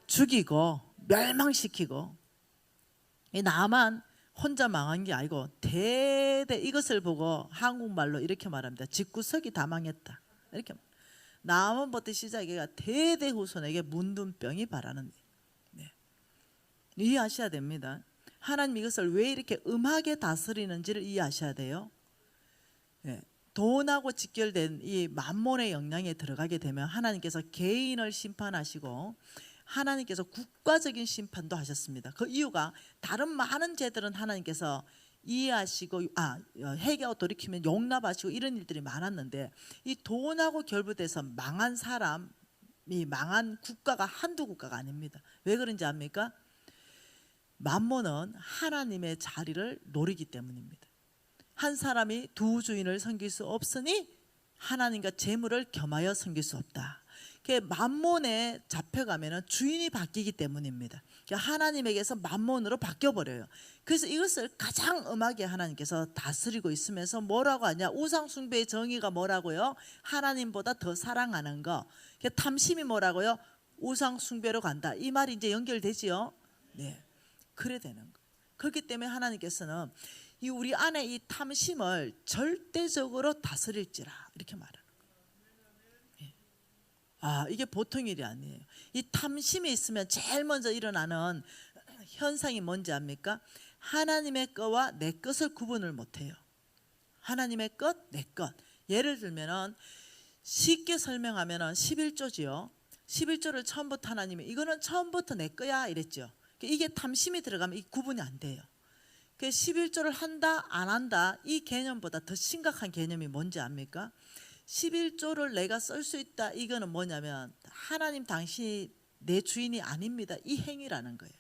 죽이고 멸망시키고. 이 나만 혼자 망한 게 아니고 대대 이것을 보고 한국말로 이렇게 말합니다. 집구석이 다 망했다. 이렇게 나만부터 시작해가 대대 후손에게 문둥병이 바라는. 네. 이해하셔야 됩니다. 하나님 이것을 왜 이렇게 음하게 다스리는지를 이해하셔야 돼요. 네. 돈하고 직결된 이 만몬의 영향에 들어가게 되면 하나님께서 개인을 심판하시고 하나님께서 국가적인 심판도 하셨습니다. 그 이유가 다른 많은 죄들은 하나님께서 이해하시고 회개하고 돌이키면 용납하시고 이런 일들이 많았는데 이 돈하고 결부돼서 망한 사람이 망한 국가가 한두 국가가 아닙니다. 왜 그런지 압니까? 만몬은 하나님의 자리를 노리기 때문입니다. 한 사람이 두 주인을 섬길 수 없으니 하나님과 재물을 겸하여 섬길 수 없다. 만몬에 잡혀가면 주인이 바뀌기 때문입니다. 하나님에게서 만몬으로 바뀌어버려요. 그래서 이것을 가장 엄하게 하나님께서 다스리고 있으면서 뭐라고 하냐? 우상숭배의 정의가 뭐라고요? 하나님보다 더 사랑하는 거. 탐심이 뭐라고요? 우상숭배로 간다. 이 말이 이제 연결되지요? 네, 그래 되는 거예요. 그렇기 때문에 하나님께서는 이 우리 안에 이 탐심을 절대적으로 다스릴지라 이렇게 말하는 거예요. 이게 보통 일이 아니에요. 이 탐심이 있으면 제일 먼저 일어나는 현상이 뭔지 압니까? 하나님의 것과 내 것을 구분을 못해요. 하나님의 것, 내 것. 예를 들면은 쉽게 설명하면은 11조지요. 11조를 처음부터 하나님이 이거는 처음부터 내 거야 이랬죠. 이게 탐심이 들어가면 이 구분이 안 돼요. 11조를 한다 안 한다 이 개념보다 더 심각한 개념이 뭔지 압니까? 11조를 내가 쓸 수 있다 이거는 뭐냐면 하나님 당신이 내 주인이 아닙니다. 이 행위라는 거예요.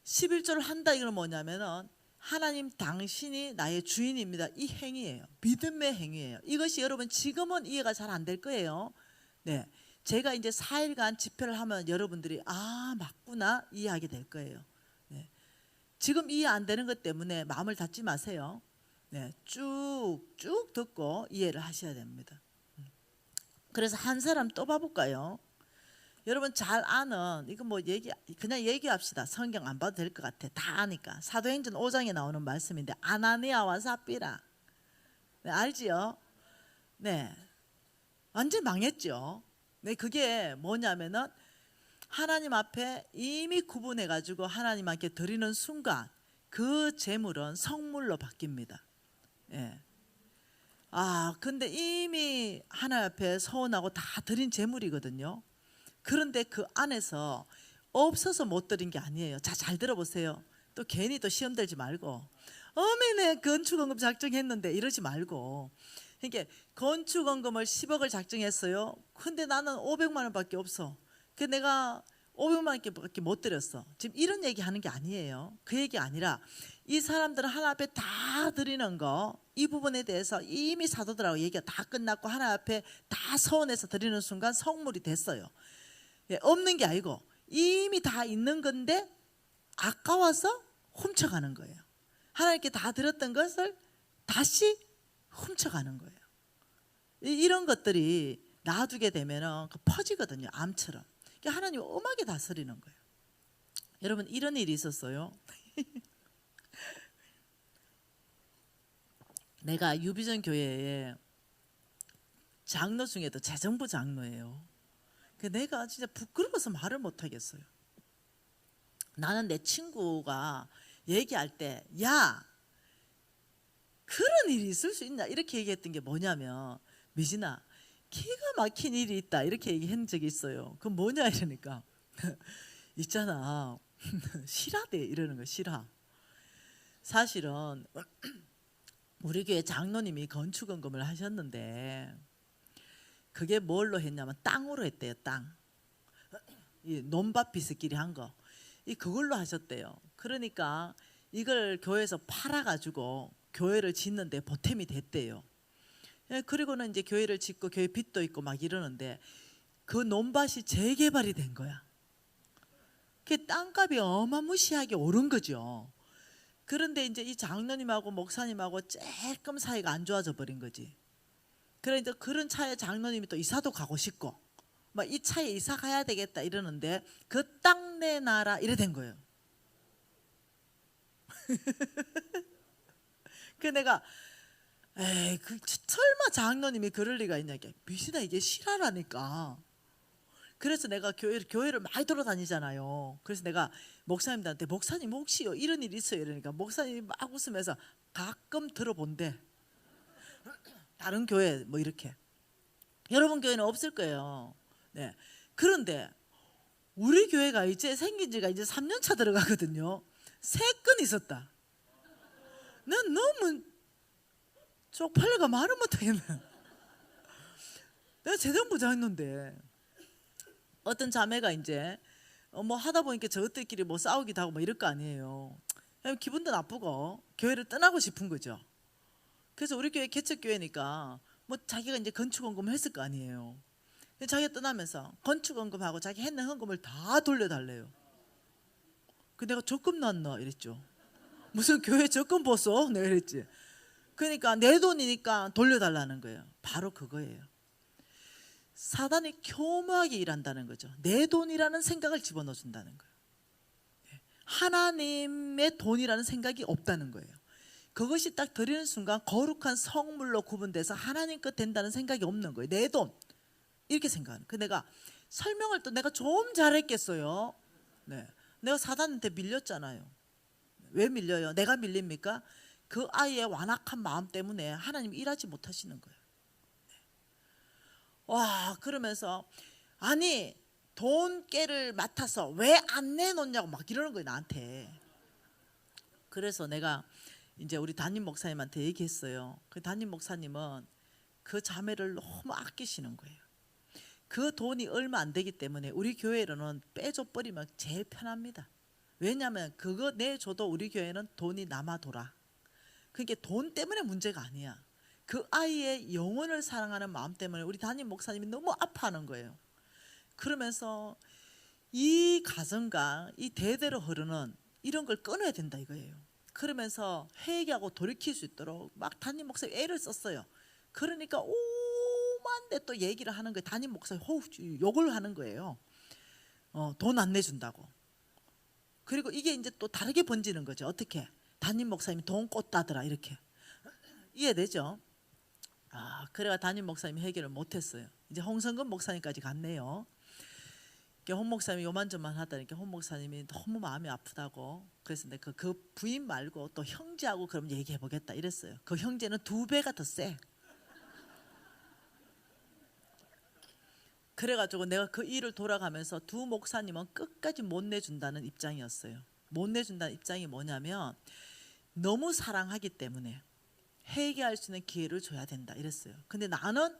11조를 한다 이거는 뭐냐면 하나님 당신이 나의 주인입니다. 이 행위예요. 믿음의 행위예요. 이것이 여러분 지금은 이해가 잘 안 될 거예요. 네, 제가 이제 4일간 집회를 하면 여러분들이 맞구나 이해하게 될 거예요. 네. 지금 이해 안 되는 것 때문에 마음을 닫지 마세요. 네, 쭉 듣고 이해를 하셔야 됩니다. 그래서 한 사람 또 봐볼까요? 여러분 잘 아는 이거 그냥 얘기합시다. 성경 안 봐도 될 것 같아. 다 아니까. 사도행전 5장에 나오는 말씀인데 아나니아와 삽비라. 네, 알지요? 네, 완전 망했죠. 네, 그게 뭐냐면은 하나님 앞에 이미 구분해 가지고 하나님께 드리는 순간 그 재물은 성물로 바뀝니다. 예. 근데 이미 하나님 앞에 서원하고 다 드린 재물이거든요. 그런데 그 안에서 없어서 못 드린 게 아니에요. 잘 들어보세요. 또 괜히 또 시험 들지 말고 내 건축원금 작정했는데 이러지 말고. 그러니까 건축원금을 10억을 작정했어요. 근데 나는 500만 원밖에 없어. 내가 500만 원밖에 못 드렸어. 지금 이런 얘기 하는 게 아니에요. 그 얘기 아니라 이 사람들은 하나님 앞에 다 드리는 거, 이 부분에 대해서 이미 사도들하고 얘기가 다 끝났고 하나님 앞에 다 서원해서 드리는 순간 성물이 됐어요. 없는 게 아니고 이미 다 있는 건데 아까워서 훔쳐가는 거예요. 하나님께 다 드렸던 것을 다시 훔쳐가는 거예요. 이런 것들이 놔두게 되면 퍼지거든요. 암처럼. 하나님 엄하게 다스리는 거예요. 여러분 이런 일이 있었어요. 내가 유비전 교회에 장로 중에도 재정부 장로예요. 내가 진짜 부끄러워서 말을 못 하겠어요. 나는 내 친구가 얘기할 때 야, 그런 일이 있을 수 있나 이렇게 얘기했던 게 뭐냐면 미진아 기가 막힌 일이 있다 이렇게 얘기한 적이 있어요. 그건 뭐냐 이러니까 있잖아 실화대 이러는 거. 실화. 사실은 우리 교회 장로님이 건축원금을 하셨는데 그게 뭘로 했냐면 땅으로 했대요. 땅. 이 논밭 비스끼리 한 거. 이 그걸로 하셨대요. 그러니까 이걸 교회에서 팔아가지고 교회를 짓는데 보탬이 됐대요. 그리고는 이제 교회를 짓고 교회 빚도 있고 막 이러는데 그 논밭이 재개발이 된 거야. 그 땅값이 어마무시하게 오른 거죠. 그런데 이제 이 장로님하고 목사님하고 조금 사이가 안 좋아져 버린 거지. 그러니까 그런 차에 장로님이 또 이사도 가고 싶고 막 이 차에 이사 가야 되겠다 이러는데 그 땅 내놔라 이래 된 거예요. 그 내가 에이 그 설마 장로님이 그럴 리가 있냐. 미신아 이게 실화라니까. 그래서 내가 교회를 많이 돌아다니잖아요. 그래서 내가 목사님들한테 목사님 혹시요 이런 일 있어요 이러니까 목사님이 막 웃으면서 가끔 들어본대. 다른 교회 뭐 이렇게. 여러분 교회는 없을 거예요. 네. 그런데 우리 교회가 이제 생긴 지가 이제 3년 차 들어가거든요. 3건 있었다. 난 너무 쪽팔려가 말을 못하겠네. 내가 재정부장 했는데 어떤 자매가 이제 뭐 하다 보니까 저것들끼리 뭐 싸우기도 하고 뭐 이럴 거 아니에요. 기분도 나쁘고 교회를 떠나고 싶은 거죠. 그래서 우리 교회 개척교회니까 뭐 자기가 이제 건축원금을 했을 거 아니에요. 자기가 떠나면서 건축원금하고 자기 했는 헌금을 다 돌려달래요. 그 내가 적금 놨나 이랬죠. 무슨 교회 적금 보소? 내가 이랬지. 그러니까 내 돈이니까 돌려달라는 거예요. 바로 그거예요. 사단이 교묘하게 일한다는 거죠. 내 돈이라는 생각을 집어넣어 준다는 거예요. 하나님의 돈이라는 생각이 없다는 거예요. 그것이 딱 드리는 순간 거룩한 성물로 구분돼서 하나님 것 된다는 생각이 없는 거예요. 내 돈 이렇게 생각하는. 그 내가 설명을 또 내가 좀 잘했겠어요. 네, 내가 사단한테 밀렸잖아요. 왜 밀려요? 내가 밀립니까? 그 아이의 완악한 마음 때문에 하나님 일하지 못하시는 거예요. 와 그러면서 아니 돈깨를 맡아서 왜 안 내놓냐고 막 이러는 거예요 나한테. 그래서 내가 이제 우리 담임 목사님한테 얘기했어요. 그 담임 목사님은 그 자매를 너무 아끼시는 거예요. 그 돈이 얼마 안 되기 때문에 우리 교회로는 빼줘 버리면 제일 편합니다. 왜냐하면 그거 내줘도 우리 교회는 돈이 남아돌아. 그러니까 돈 때문에 문제가 아니야. 그 아이의 영혼을 사랑하는 마음 때문에 우리 담임 목사님이 너무 아파하는 거예요. 그러면서 이 가정과 이 대대로 흐르는 이런 걸 끊어야 된다 이거예요. 그러면서 회개하고 돌이킬 수 있도록 막 담임 목사님 애를 썼어요. 그러니까 오만데 또 얘기를 하는 거예요. 담임 목사님 욕을 하는 거예요. 돈 안 내준다고. 그리고 이게 이제 또 다르게 번지는 거죠. 어떻게? 담임 목사님이 돈 꽂다더라 이렇게. 이해되죠? 그래가 담임 목사님이 해결을 못했어요. 이제 홍성근 목사님까지 갔네요. 홍 목사님이 요만저만 하다니까 홍 목사님이 너무 마음이 아프다고. 그래서 내가 그 부인 말고 또 형제하고 그럼 얘기해 보겠다 이랬어요. 그 형제는 2배가 더 세. 그래가지고 내가 그 일을 돌아가면서 두 목사님은 끝까지 못 내준다는 입장이었어요. 못 내준다는 입장이 뭐냐면 너무 사랑하기 때문에 회개할 수 있는 기회를 줘야 된다 이랬어요. 근데 나는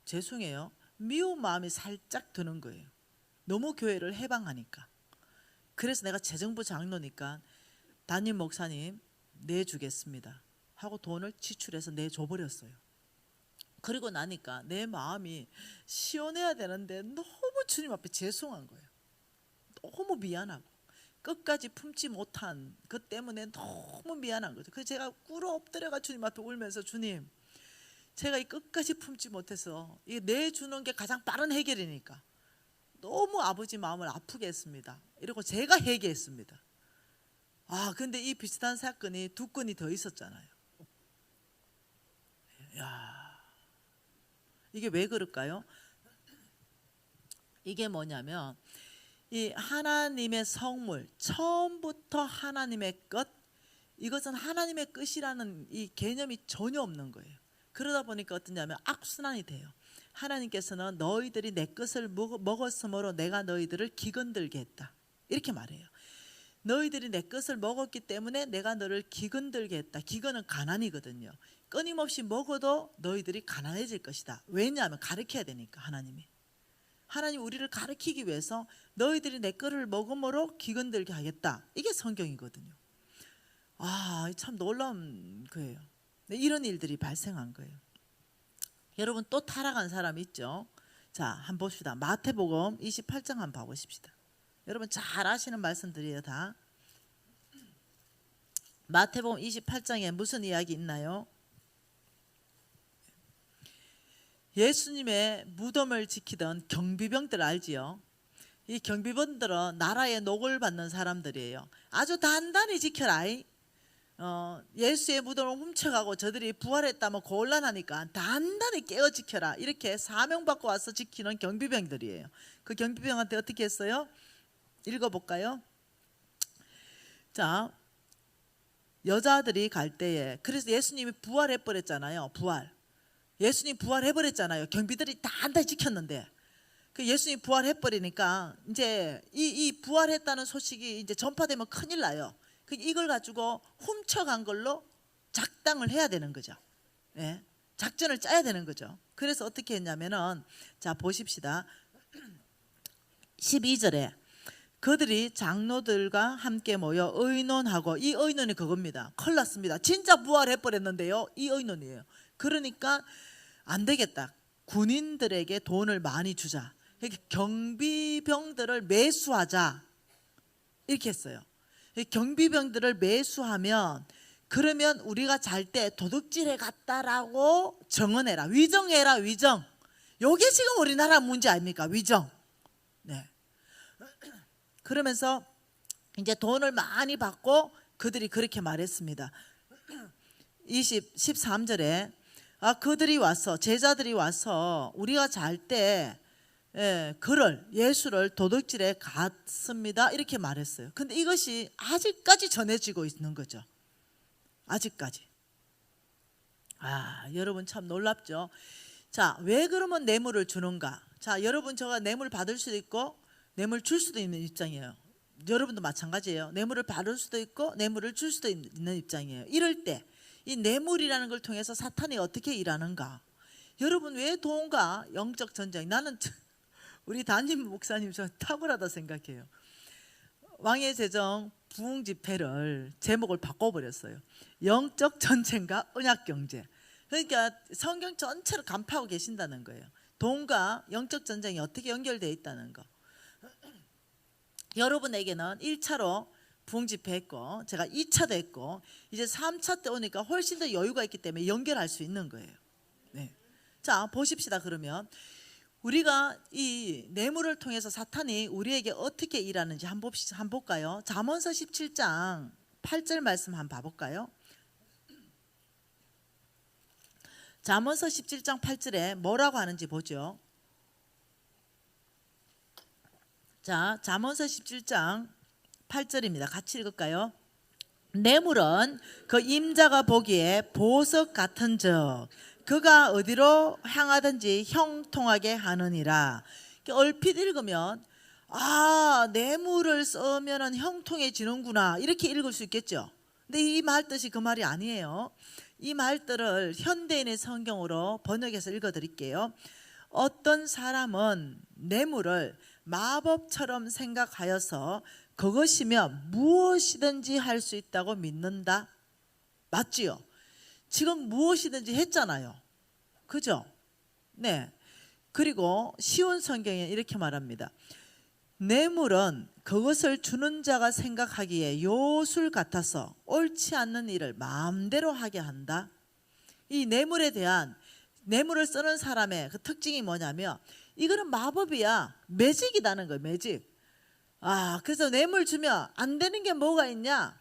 죄송해요. 미운 마음이 살짝 드는 거예요. 너무 교회를 해방하니까. 그래서 내가 재정부 장로니까 담임 목사님 내주겠습니다 하고 돈을 지출해서 내줘버렸어요. 그리고 나니까 내 마음이 시원해야 되는데 너무 주님 앞에 죄송한 거예요. 너무 미안하고 끝까지 품지 못한 것 때문에 너무 미안한 거죠. 그래서 제가 꿇어 엎드려가 주님 앞에 울면서 주님 제가 이 끝까지 품지 못해서 이 내주는 게 가장 빠른 해결이니까 너무 아버지 마음을 아프게 했습니다. 이러고 제가 회개했습니다. 근데 이 비슷한 사건이 2건이 더 있었잖아요. 야, 이게 왜 그럴까요? 이게 뭐냐면 이 하나님의 성물, 처음부터 하나님의 것, 이것은 하나님의 끝이라는 이 개념이 전혀 없는 거예요. 그러다 보니까 어떠냐면 악순환이 돼요. 하나님께서는 너희들이 내 것을 먹었으므로 내가 너희들을 기근들게 했다 이렇게 말해요. 너희들이 내 것을 먹었기 때문에 내가 너를 기근들게 했다. 기근은 가난이거든요. 끊임없이 먹어도 너희들이 가난해질 것이다. 왜냐하면 가르쳐야 되니까. 하나님 우리를 가르치기 위해서 너희들이 내 거를 먹음으로 기근들게 하겠다. 이게 성경이거든요. 참 놀라운 거예요. 이런 일들이 발생한 거예요. 여러분 또 타락한 사람 있죠? 자, 한번 봅시다. 마태복음 28장 한번 봐보십시다. 여러분 잘 아시는 말씀들이에요 다. 마태복음 28장에 무슨 이야기 있나요? 예수님의 무덤을 지키던 경비병들 알지요? 이 경비병들은 나라의 녹을 받는 사람들이에요. 아주 단단히 지켜라. 예수의 무덤을 훔쳐가고 저들이 부활했다면 곤란하니까 단단히 깨어 지켜라. 이렇게 사명받고 와서 지키는 경비병들이에요. 그 경비병한테 어떻게 했어요? 읽어볼까요? 자, 여자들이 갈 때에, 그래서 예수님이 부활해버렸잖아요. 예수님 부활해버렸잖아요. 경비들이 단단히 지켰는데 그 예수님 부활해버리니까 이제 이 부활했다는 소식이 이제 전파되면 큰일 나요. 이걸 가지고 훔쳐간 걸로 작당을 해야 되는 거죠. 예, 작전을 짜야 되는 거죠. 그래서 어떻게 했냐면은, 자 보십시다. 12절에 그들이 장로들과 함께 모여 의논하고, 이 의논이 그겁니다. 큰일 났습니다. 진짜 부활해버렸는데요. 이 의논이에요. 그러니까 안 되겠다. 군인들에게 돈을 많이 주자. 경비병들을 매수하자. 이렇게 했어요. 경비병들을 매수하면 그러면 우리가 잘 때 도둑질해 갔다라고 정언해라. 위정해라. 위정. 요게 지금 우리나라 문제 아닙니까? 위정. 네. 그러면서 이제 돈을 많이 받고 그들이 그렇게 말했습니다. 13절에 그들이 와서, 제자들이 와서 우리가 잘 때 예수를 도둑질해 갔습니다. 이렇게 말했어요. 근데 이것이 아직까지 전해지고 있는 거죠. 아직까지. 여러분 참 놀랍죠. 자, 왜 그러면 뇌물을 주는가? 자, 여러분 제가 뇌물 받을 수도 있고 뇌물 줄 수도 있는 입장이에요. 여러분도 마찬가지예요. 뇌물을 받을 수도 있고 뇌물을 줄 수도 있는 입장이에요. 이럴 때 이 뇌물이라는 걸 통해서 사탄이 어떻게 일하는가? 여러분 왜 돈과 영적 전쟁? 나는 우리 담임 목사님 저 탁월하다 생각해요. 왕의 제정 부흥 집회를 제목을 바꿔버렸어요. 영적 전쟁과 언약 경제. 그러니까 성경 전체를 간파하고 계신다는 거예요. 돈과 영적 전쟁이 어떻게 연결되어 있다는 거. 여러분에게는 1차로 부흥 집회 했고 제가 2차도 했고 이제 3차 때 오니까 훨씬 더 여유가 있기 때문에 연결할 수 있는 거예요. 네. 자 보십시다. 그러면 우리가 이 뇌물을 통해서 사탄이 우리에게 어떻게 일하는지 한번 볼까요? 잠언서 17장 8절 말씀 한번 봐볼까요? 잠언서 17장 8절에 뭐라고 하는지 보죠. 자, 잠언서 17장 8절입니다. 같이 읽을까요? 뇌물은 그 임자가 보기에 보석 같은즉 그가 어디로 향하든지 형통하게 하느니라. 얼핏 읽으면 뇌물을 쓰면 형통해지는구나 이렇게 읽을 수 있겠죠. 근데 이 말 뜻이 그 말이 아니에요. 이 말들을 현대인의 성경으로 번역해서 읽어드릴게요. 어떤 사람은 뇌물을 마법처럼 생각하여서 그것이면 무엇이든지 할 수 있다고 믿는다. 맞지요? 지금 무엇이든지 했잖아요. 그죠? 네. 그리고 쉬운 성경에 이렇게 말합니다. 뇌물은 그것을 주는 자가 생각하기에 요술 같아서 옳지 않는 일을 마음대로 하게 한다. 이 뇌물에 대한, 뇌물을 쓰는 사람의 그 특징이 뭐냐면 이거는 마법이야. 매직이라는 거예요. 매직. 그래서 뇌물 주면 안 되는 게 뭐가 있냐?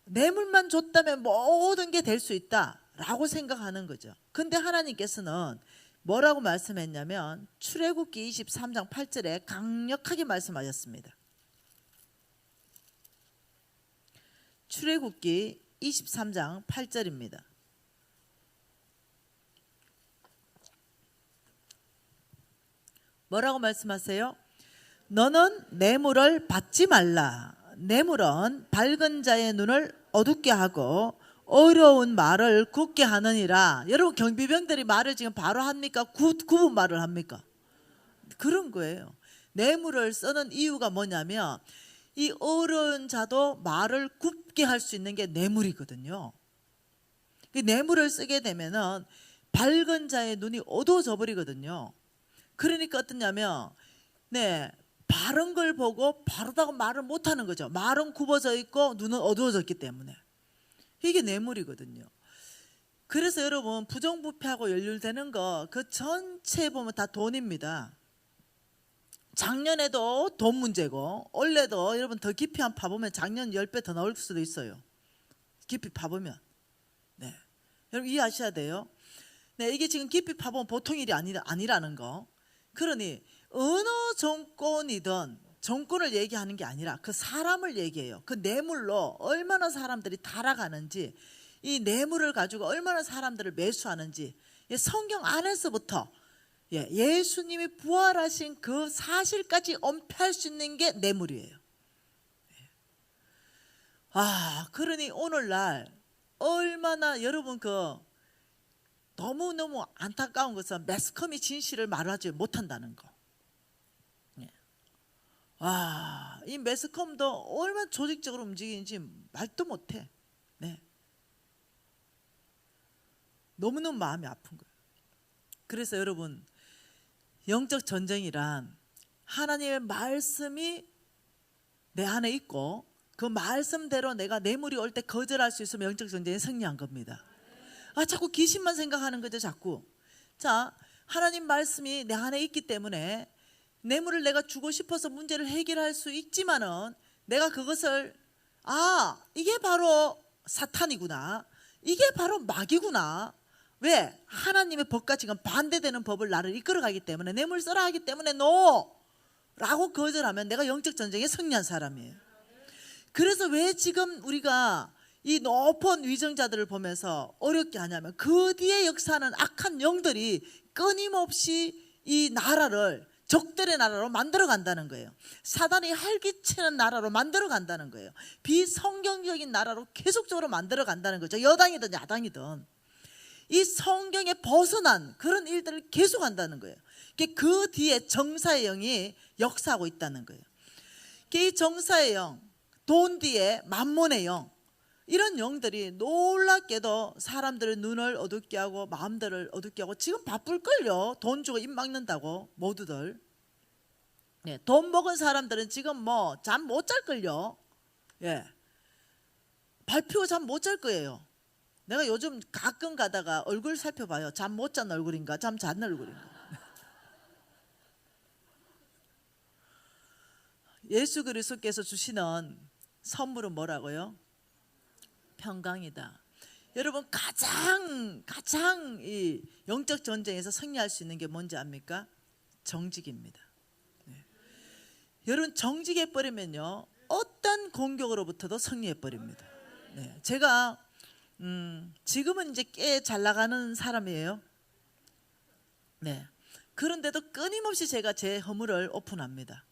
뇌물만 줬다면 모든 게 될 수 있다라고 생각하는 거죠. 근데 하나님께서는 뭐라고 말씀했냐면 출애굽기 23장 8절에 강력하게 말씀하셨습니다. 출애굽기 23장 8절입니다. 뭐라고 말씀하세요? 너는 뇌물을 받지 말라. 뇌물은 밝은 자의 눈을 어둡게 하고 어려운 말을 굳게 하느니라. 여러분 경비병들이 말을 지금 바로 합니까? 구분 말을 합니까? 그런 거예요. 뇌물을 쓰는 이유가 뭐냐면 이 어려운 자도 말을 굽게 할 수 있는 게 뇌물이거든요. 그 뇌물을 쓰게 되면은 밝은 자의 눈이 어두워져 버리거든요. 그러니까 어떠냐면 바른 걸 보고 바르다고 말을 못하는 거죠. 말은 굽어져 있고 눈은 어두워졌기 때문에. 이게 뇌물이거든요. 그래서 여러분 부정부패하고 연결되는 거 그 전체 보면 다 돈입니다. 작년에도 돈 문제고 올해도 여러분 더 깊이 한번 파보면 작년 10배 더 나올 수도 있어요. 깊이 파보면. 여러분 이해하셔야 돼요. 이게 지금 깊이 파보면 보통 일이 아니라는 거. 그러니 어느 정권이든 정권을 얘기하는 게 아니라 그 사람을 얘기해요. 그 뇌물로 얼마나 사람들이 타락하는지, 이 뇌물을 가지고 얼마나 사람들을 매수하는지 성경 안에서부터 예수님이 부활하신 그 사실까지 엄폐할 수 있는 게 뇌물이에요. 그러니 오늘날 얼마나 여러분 너무너무 안타까운 것은 매스컴이 진실을 말하지 못한다는 거. 이 매스컴도 얼마나 조직적으로 움직이는지 말도 못해. 너무너무 마음이 아픈 거예요. 그래서 여러분 영적 전쟁이란 하나님의 말씀이 내 안에 있고 그 말씀대로 내가 뇌물이 올 때 거절할 수 있으면 영적 전쟁에 승리한 겁니다. 자꾸 귀신만 생각하는 거죠. 자꾸. 자, 하나님 말씀이 내 안에 있기 때문에 뇌물을 내가 주고 싶어서 문제를 해결할 수 있지만은 내가 그것을 이게 바로 사탄이구나, 이게 바로 마귀구나. 왜? 하나님의 법과 지금 반대되는 법을 나를 이끌어가기 때문에, 뇌물 써라 하기 때문에 라고 거절하면 내가 영적 전쟁에 승리한 사람이에요. 그래서 왜 지금 우리가 이 높은 위정자들을 보면서 어렵게 하냐면 그 뒤에 역사하는 악한 영들이 끊임없이 이 나라를 적들의 나라로 만들어 간다는 거예요. 사단이 활기치는 나라로 만들어 간다는 거예요. 비성경적인 나라로 계속적으로 만들어 간다는 거죠. 여당이든 야당이든 이 성경에 벗어난 그런 일들을 계속 한다는 거예요. 그 뒤에 정사의 영이 역사하고 있다는 거예요. 이 정사의 영, 돈 뒤에 만몬의 영, 이런 영들이 놀랍게도 사람들의 눈을 어둡게 하고 마음들을 어둡게 하고 지금 바쁠걸요. 돈 주고 입 막는다고 모두들. 돈 먹은 사람들은 지금 잠 못 잘걸요. 발표 잠 못 잘 거예요. 내가 요즘 가끔 가다가 얼굴 살펴봐요. 잠 못 잔 얼굴인가 잠 잔 얼굴인가. 예수 그리스도께서 주시는 선물은 뭐라고요? 평강이다. 여러분 가장 이 영적 전쟁에서 승리할 수 있는 게 뭔지 압니까? 정직입니다. 여러분 정직해 버리면요 어떤 공격으로부터도 승리해 버립니다. 제가 지금은 이제 꽤 잘 나가는 사람이에요. 그런데도 끊임없이 제가 제 허물을 오픈합니다.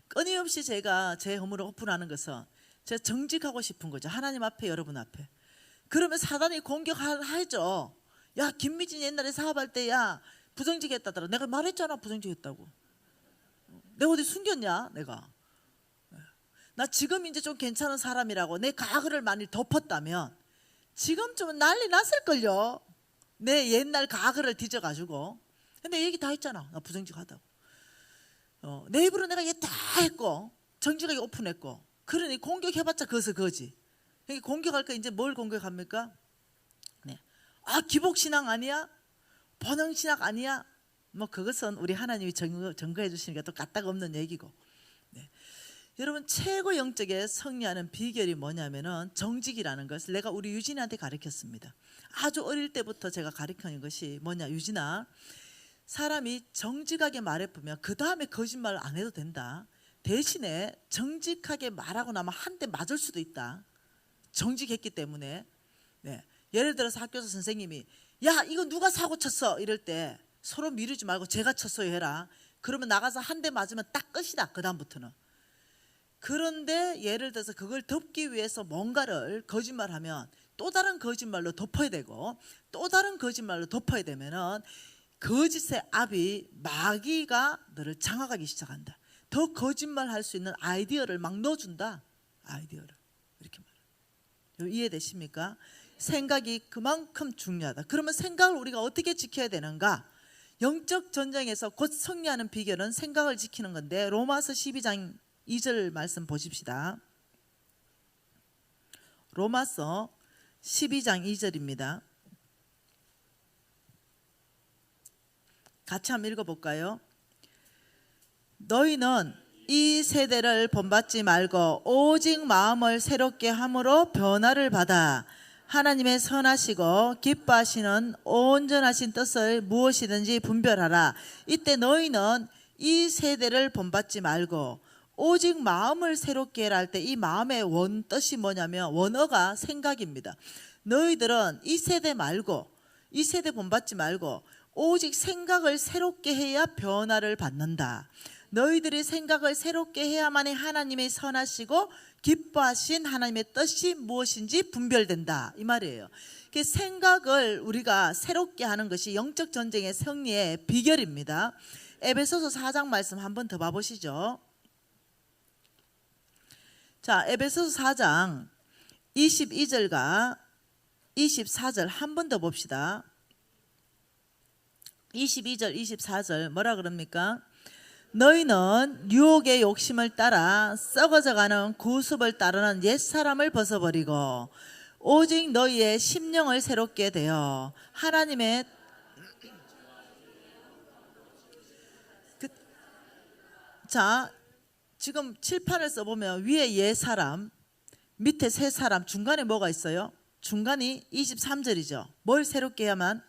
끊임없이 제가 제 허물을 오픈하는 것은 제가 정직하고 싶은 거죠. 하나님 앞에, 여러분 앞에. 그러면 사단이 공격하죠. 야, 김미진 옛날에 사업할 때 부정직했다더라. 내가 말했잖아, 부정직했다고. 내가 어디 숨겼냐, 내가. 나 지금 이제 좀 괜찮은 사람이라고 내 과거를 많이 덮었다면 지금쯤은 난리 났을걸요. 내 옛날 과거를 뒤져가지고. 근데 얘기 다 했잖아, 나 부정직하다고. 내 입으로 내가 얘 다 했고 정직하게 오픈했고. 그러니 공격해봤자 그것은 거지. 공격할 거 이제 뭘 공격합니까? 기복신앙 아니야? 번영신앙 아니야? 그것은 우리 하나님이 증거해 주시는 게 또 까딱없는 얘기고. 여러분 최고 영적에 승리하는 비결이 뭐냐면은 정직이라는 것을 내가 우리 유진이한테 가르쳤습니다. 아주 어릴 때부터 제가 가르치는 것이 뭐냐, 유진아, 사람이 정직하게 말해보면 그 다음에 거짓말 안 해도 된다. 대신에 정직하게 말하고 나면 한 대 맞을 수도 있다. 정직했기 때문에. 예를 들어서 학교에서 선생님이 야, 이거 누가 사고 쳤어? 이럴 때 서로 미루지 말고 제가 쳤어요 해라. 그러면 나가서 한 대 맞으면 딱 끝이다. 그 다음부터는. 그런데 예를 들어서 그걸 덮기 위해서 뭔가를 거짓말하면 또 다른 거짓말로 덮어야 되고 또 다른 거짓말로 덮어야 되면은 거짓의 압이 마귀가 너를 장악하기 시작한다. 더 거짓말할 수 있는 아이디어를 막 넣어준다. 아이디어를 이렇게 말해요. 이해되십니까? 생각이 그만큼 중요하다. 그러면 생각을 우리가 어떻게 지켜야 되는가? 영적 전쟁에서 곧 승리하는 비결은 생각을 지키는 건데 로마서 12장 2절 말씀 보십시다. 로마서 12장 2절입니다. 같이 한번 읽어볼까요? 너희는 이 세대를 본받지 말고 오직 마음을 새롭게 함으로 변화를 받아 하나님의 선하시고 기뻐하시는 온전하신 뜻을 무엇이든지 분별하라. 이때 너희는 이 세대를 본받지 말고 오직 마음을 새롭게 해라 할 때 이 마음의 원뜻이 뭐냐면 원어가 생각입니다. 너희들은 이 세대 말고 이 세대 본받지 말고 오직 생각을 새롭게 해야 변화를 받는다. 너희들이 생각을 새롭게 해야만이 하나님의 선하시고 기뻐하신 하나님의 뜻이 무엇인지 분별된다 이 말이에요. 생각을 우리가 새롭게 하는 것이 영적 전쟁의 승리의 비결입니다. 에베소서 4장 말씀 한 번 더 봐보시죠. 자, 에베소서 4장 22절과 24절 한 번 더 봅시다. 22절 24절 뭐라 그럽니까? 너희는 유혹의 욕심을 따라 썩어져가는 구습을 따르는 옛사람을 벗어버리고 오직 너희의 심령을 새롭게 되어 하나님의 자 지금 칠판을 써보면 위에 옛사람 밑에 새사람 중간에 뭐가 있어요? 중간이 23절이죠. 뭘 새롭게 해야만?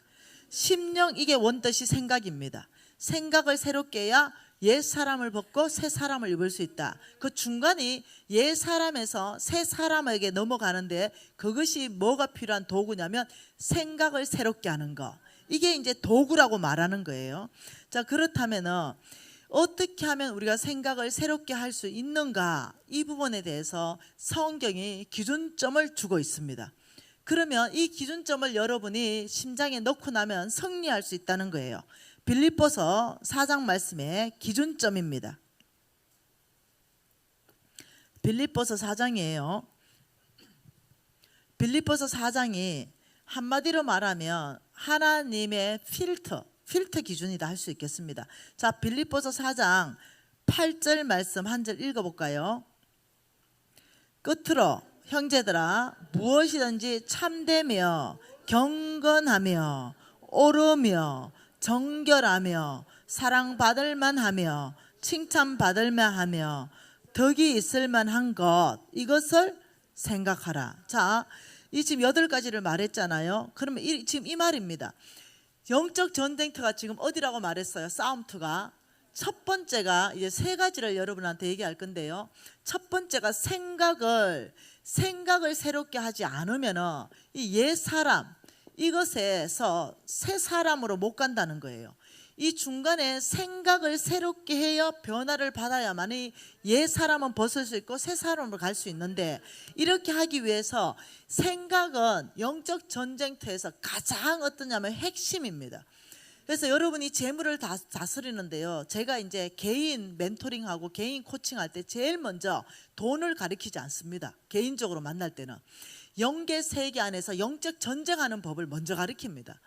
심령, 이게 원뜻이 생각입니다. 생각을 새롭게 해야 옛사람을 벗고 새사람을 입을 수 있다. 그 중간이 옛사람에서 새사람에게 넘어가는데 그것이 뭐가 필요한 도구냐면 생각을 새롭게 하는 거. 이게 이제 도구라고 말하는 거예요. 자, 그렇다면은 어떻게 하면 우리가 생각을 새롭게 할 수 있는가? 이 부분에 대해서 성경이 기준점을 주고 있습니다. 그러면 이 기준점을 여러분이 심장에 넣고 나면 승리할 수 있다는 거예요. 빌립보서 4장 말씀의 기준점입니다. 빌립보서 4장이에요. 빌립보서 4장이 한마디로 말하면 하나님의 필터 기준이다 할 수 있겠습니다. 자, 빌립보서 4장 8절 말씀 한 절 읽어볼까요? 끝으로 형제들아 무엇이든지 참되며 경건하며 옳으며 정결하며 사랑받을 만하며 칭찬받을 만하며 덕이 있을 만한 것 이것을 생각하라. 자, 이 지금 8가지를 말했잖아요. 그러면 지금 이 말입니다. 영적 전쟁터가 지금 어디라고 말했어요? 싸움터가. 첫 번째가 이제 3가지를 여러분한테 얘기할 건데요. 첫 번째가 생각을 새롭게 하지 않으면은 이 옛사람 이것에서 새 사람으로 못 간다는 거예요. 이 중간에 생각을 새롭게 해야 변화를 받아야만이 옛사람은 벗을 수 있고 새 사람으로 갈 수 있는데 이렇게 하기 위해서 생각은 영적 전쟁터에서 가장 어떠냐면 핵심입니다. 그래서 여러분이 재물을 다스리는데요. 제가 이제 개인 멘토링하고 개인 코칭할 때 제일 먼저 돈을 가르치지 않습니다. 개인적으로 만날 때는. 영계 세계 안에서 영적 전쟁하는 법을 먼저 가르칩니다.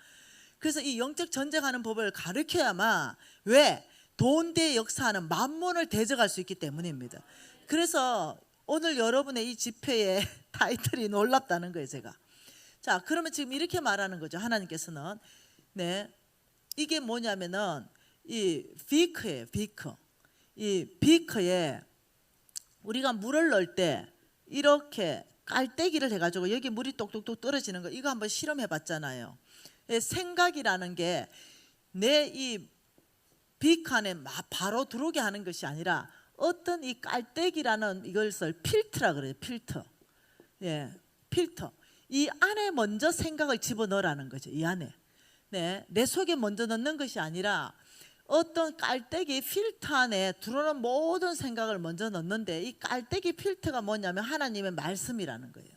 그래서 이 영적 전쟁하는 법을 가르쳐야만 왜? 돈 대 역사하는 만몬을 대적할 수 있기 때문입니다. 그래서 오늘 여러분의 이 집회의 타이틀이 놀랍다는 거예요, 제가. 자, 그러면 지금 이렇게 말하는 거죠. 하나님께서는 이게 뭐냐면은 이 비크예요, 비크. 이 비크에 우리가 물을 넣을 때 이렇게 깔때기를 해가지고 여기 물이 똑똑똑 떨어지는 거 이거 한번 실험해 봤잖아요. 생각이라는 게 내 이 비크 안에 바로 들어오게 하는 것이 아니라 어떤 이 깔때기라는 이것을 필터라 그래요. 필터. 필터. 이 안에 먼저 생각을 집어넣으라는 거죠. 이 안에. 내 속에 먼저 넣는 것이 아니라 어떤 깔때기 필터 안에 들어오는 모든 생각을 먼저 넣는데, 이 깔때기 필터가 뭐냐면 하나님의 말씀이라는 거예요.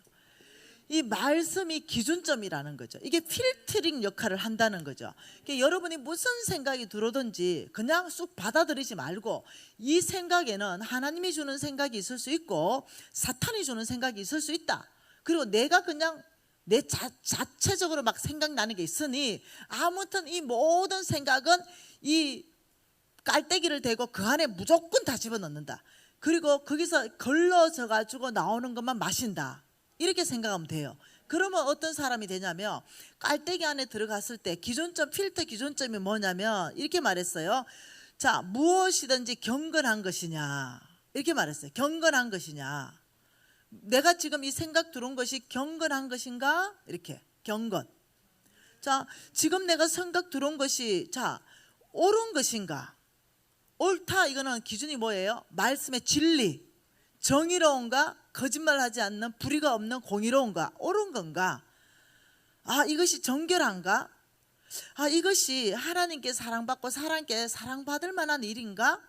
이 말씀이 기준점이라는 거죠. 이게 필터링 역할을 한다는 거죠. 그러니까 여러분이 무슨 생각이 들어오든지 그냥 쑥 받아들이지 말고, 이 생각에는 하나님이 주는 생각이 있을 수 있고 사탄이 주는 생각이 있을 수 있다. 그리고 내가 그냥 내 자체적으로 막 생각나는 게 있으니, 아무튼 이 모든 생각은 이 깔때기를 대고 그 안에 무조건 다 집어넣는다. 그리고 거기서 걸러져 가지고 나오는 것만 마신다. 이렇게 생각하면 돼요. 그러면 어떤 사람이 되냐면, 깔때기 안에 들어갔을 때 기준점, 필터 기준점이 뭐냐면 이렇게 말했어요. 자, 무엇이든지 경건한 것이냐, 이렇게 말했어요. 경건한 것이냐, 내가 지금 이 생각 들어온 것이 경건한 것인가, 이렇게 경건. 자, 지금 내가 생각 들어온 것이 자 옳은 것인가. 옳다, 이거는 기준이 뭐예요? 말씀의 진리, 정의로운가, 거짓말하지 않는 불의가 없는 공의로운가, 옳은 건가. 아, 이것이 정결한가. 아, 이것이 하나님께 사랑받고 사람께 사랑받을 만한 일인가.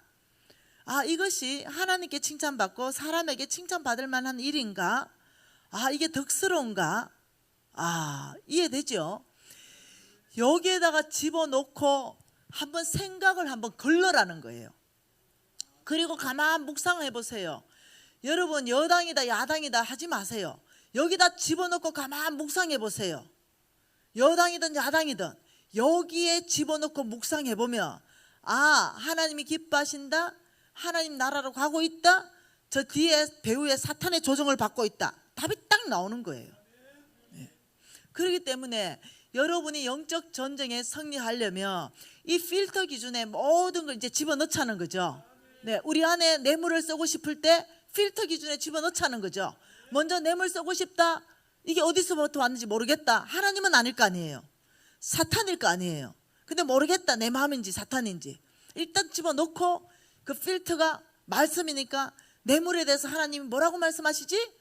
아, 이것이 하나님께 칭찬받고 사람에게 칭찬받을 만한 일인가. 아, 이게 덕스러운가. 아, 이해되죠? 여기에다가 집어넣고 한번 생각을 한번 걸러라는 거예요. 그리고 가만 묵상해 보세요. 여러분, 여당이다 야당이다 하지 마세요. 여기다 집어넣고 가만 묵상해 보세요. 여당이든 야당이든 여기에 집어넣고 묵상해 보면, 아, 하나님이 기뻐하신다, 하나님 나라로 가고 있다, 저 뒤에 배후에 사탄의 조정을 받고 있다, 답이 딱 나오는 거예요. 네. 그렇기 때문에 여러분이 영적 전쟁에 승리하려면 이 필터 기준에 모든 걸 이제 집어넣자는 거죠. 네, 우리 안에 뇌물을 쓰고 싶을 때 필터 기준에 집어넣자는 거죠. 먼저 뇌물 쓰고 싶다, 이게 어디서부터 왔는지 모르겠다, 하나님은 아닐 거 아니에요. 사탄일 거 아니에요. 근데 모르겠다, 내 마음인지 사탄인지. 일단 집어넣고 그 필터가 말씀이니까 뇌물에 대해서 하나님이 뭐라고 말씀하시지?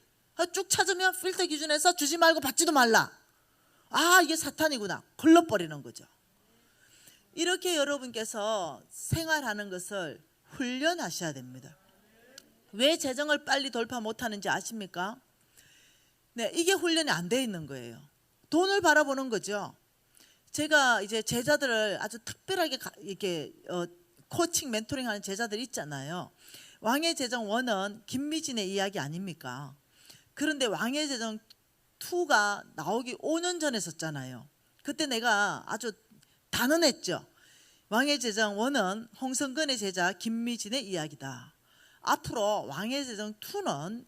쭉 찾으면 필터 기준에서 주지 말고 받지도 말라. 아, 이게 사탄이구나, 걸러버리는 거죠. 이렇게 여러분께서 생활하는 것을 훈련하셔야 됩니다. 왜 재정을 빨리 돌파 못하는지 아십니까? 네, 이게 훈련이 안 돼 있는 거예요. 돈을 바라보는 거죠. 제가 이제 제자들을 아주 특별하게 이렇게 코칭 멘토링하는 제자들 있잖아요. 왕의 제정 1은 김미진의 이야기 아닙니까? 그런데 왕의 제정 2가 나오기 5년 전에 썼잖아요. 그때 내가 아주 단언했죠. 왕의 제정 1은 홍성근의 제자 김미진의 이야기다. 앞으로 왕의 제정 2는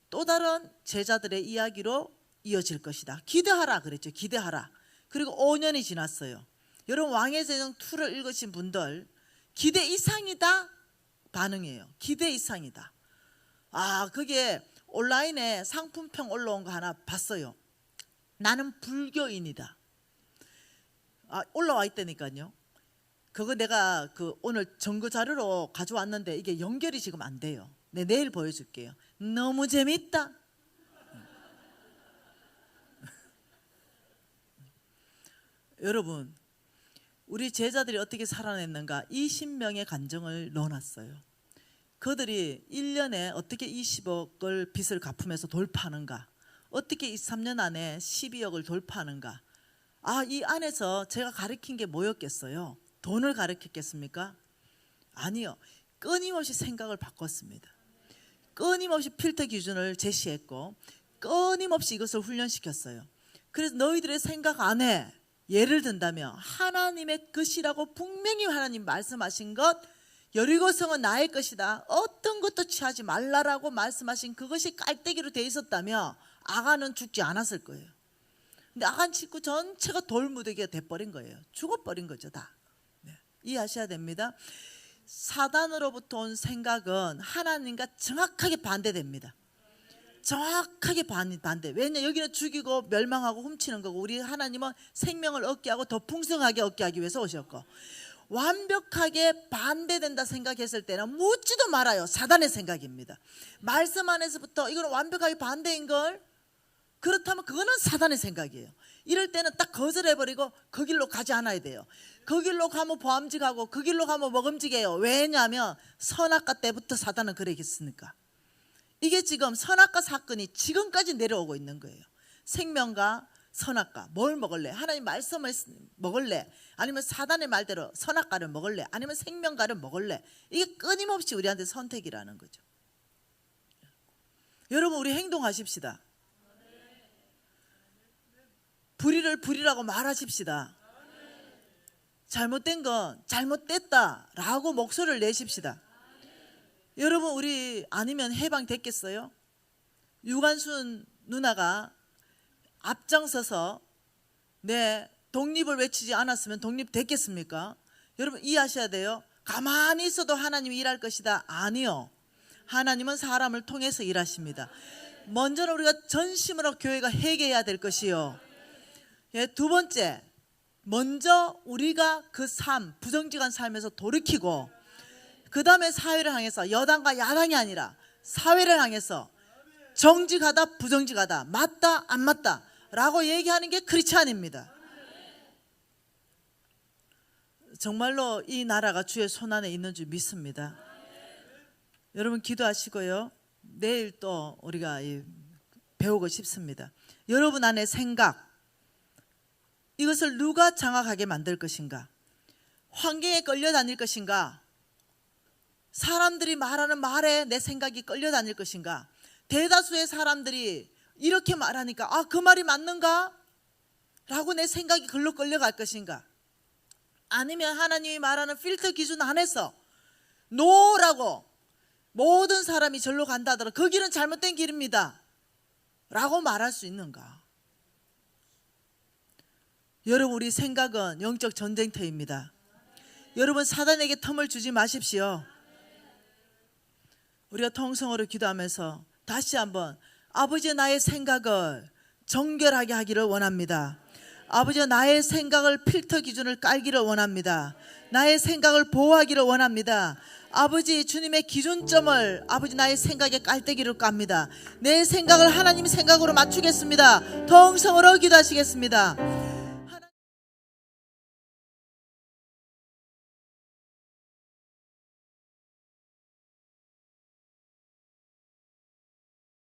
또 다른 제자들의 이야기로 이어질 것이다. 기대하라 그랬죠. 기대하라. 그리고 5년이 지났어요. 여러분, 왕의 제정 2를 읽으신 분들 기대 이상이다 반응이에요. 기대 이상이다. 아, 그게 온라인에 상품평 올라온 거 하나 봤어요. 나는 불교인이다. 아, 올라와 있다니까요. 그거 내가 오늘 정거 자료로 가져왔는데 이게 연결이 지금 안 돼요. 네, 내일 보여줄게요. 너무 재밌다. 여러분, 우리 제자들이 어떻게 살아냈는가, 20명의 간증을 넣어놨어요. 그들이 1년에 어떻게 20억을 빚을 갚으면서 돌파하는가, 어떻게 23년 안에 12억을 돌파하는가. 아, 이 안에서 제가 가르친 게 뭐였겠어요? 돈을 가르쳤겠습니까? 아니요. 끊임없이 생각을 바꿨습니다. 끊임없이 필터 기준을 제시했고 끊임없이 이것을 훈련시켰어요. 그래서 너희들의 생각 안에, 예를 든다면 하나님의 것이라고 분명히 하나님 말씀하신 것, 여리고성은 나의 것이다, 어떤 것도 취하지 말라라고 말씀하신 그것이 깔때기로 돼 있었다면 아간은 죽지 않았을 거예요. 근데 아간 식구 전체가 돌무더기가 돼버린 거예요. 죽어버린 거죠, 다. 네, 이해하셔야 됩니다. 사단으로부터 온 생각은 하나님과 정확하게 반대됩니다. 정확하게 반대. 왜냐, 여기는 죽이고 멸망하고 훔치는 거고, 우리 하나님은 생명을 얻게 하고 더 풍성하게 얻게 하기 위해서 오셨고, 완벽하게 반대된다 생각했을 때는 묻지도 말아요. 사단의 생각입니다. 말씀 안에서부터 이건 완벽하게 반대인 걸 그렇다면 그거는 사단의 생각이에요. 이럴 때는 딱 거절해버리고 그 길로 가지 않아야 돼요. 그 길로 가면 보암직하고 그 길로 가면 먹음직해요. 왜냐하면 선악과 때부터 사단은 그러겠습니까? 이게 지금 선악과 사건이 지금까지 내려오고 있는 거예요. 생명과 선악과, 뭘 먹을래? 하나님 말씀을 먹을래? 아니면 사단의 말대로 선악과를 먹을래? 아니면 생명과를 먹을래? 이게 끊임없이 우리한테 선택이라는 거죠. 여러분, 우리 행동하십시다. 불의를 불의라고 말하십시다. 잘못된 건 잘못됐다라고 목소리를 내십시다. 여러분, 우리 아니면 해방됐겠어요? 유관순 누나가 앞장서서 독립을 외치지 않았으면 독립됐겠습니까? 여러분, 이해하셔야 돼요. 가만히 있어도 하나님이 일할 것이다. 아니요. 하나님은 사람을 통해서 일하십니다. 먼저는 우리가 전심으로 교회가 회개해야 될 것이요. 두 번째, 먼저 우리가 그 삶, 부정직한 삶에서 돌이키고, 그 다음에 사회를 향해서, 여당과 야당이 아니라 사회를 향해서 정직하다 부정직하다, 맞다 안 맞다 라고 얘기하는 게 크리스찬입니다. 정말로 이 나라가 주의 손안에 있는 줄 믿습니다. 여러분, 기도하시고요. 내일 또 우리가 배우고 싶습니다. 여러분 안에 생각, 이것을 누가 장악하게 만들 것인가? 환경에 끌려다닐 것인가? 사람들이 말하는 말에 내 생각이 끌려다닐 것인가? 대다수의 사람들이 이렇게 말하니까 그 말이 맞는가? 라고 내 생각이 글로 끌려갈 것인가? 아니면 하나님이 말하는 필터 기준 안에서 노라고 모든 사람이 절로 간다 하더라도 그 길은 잘못된 길입니다 라고 말할 수 있는가? 여러분, 우리 생각은 영적 전쟁터입니다. 여러분, 사단에게 틈을 주지 마십시오. 우리가 통성으로 기도하면서 다시 한번, 아버지, 나의 생각을 정결하게 하기를 원합니다. 아버지, 나의 생각을 필터 기준을 깔기를 원합니다. 나의 생각을 보호하기를 원합니다. 아버지, 주님의 기준점을 아버지 나의 생각에 깔때기를 깝니다. 내 생각을 하나님 생각으로 맞추겠습니다. 통성으로 기도하시겠습니다.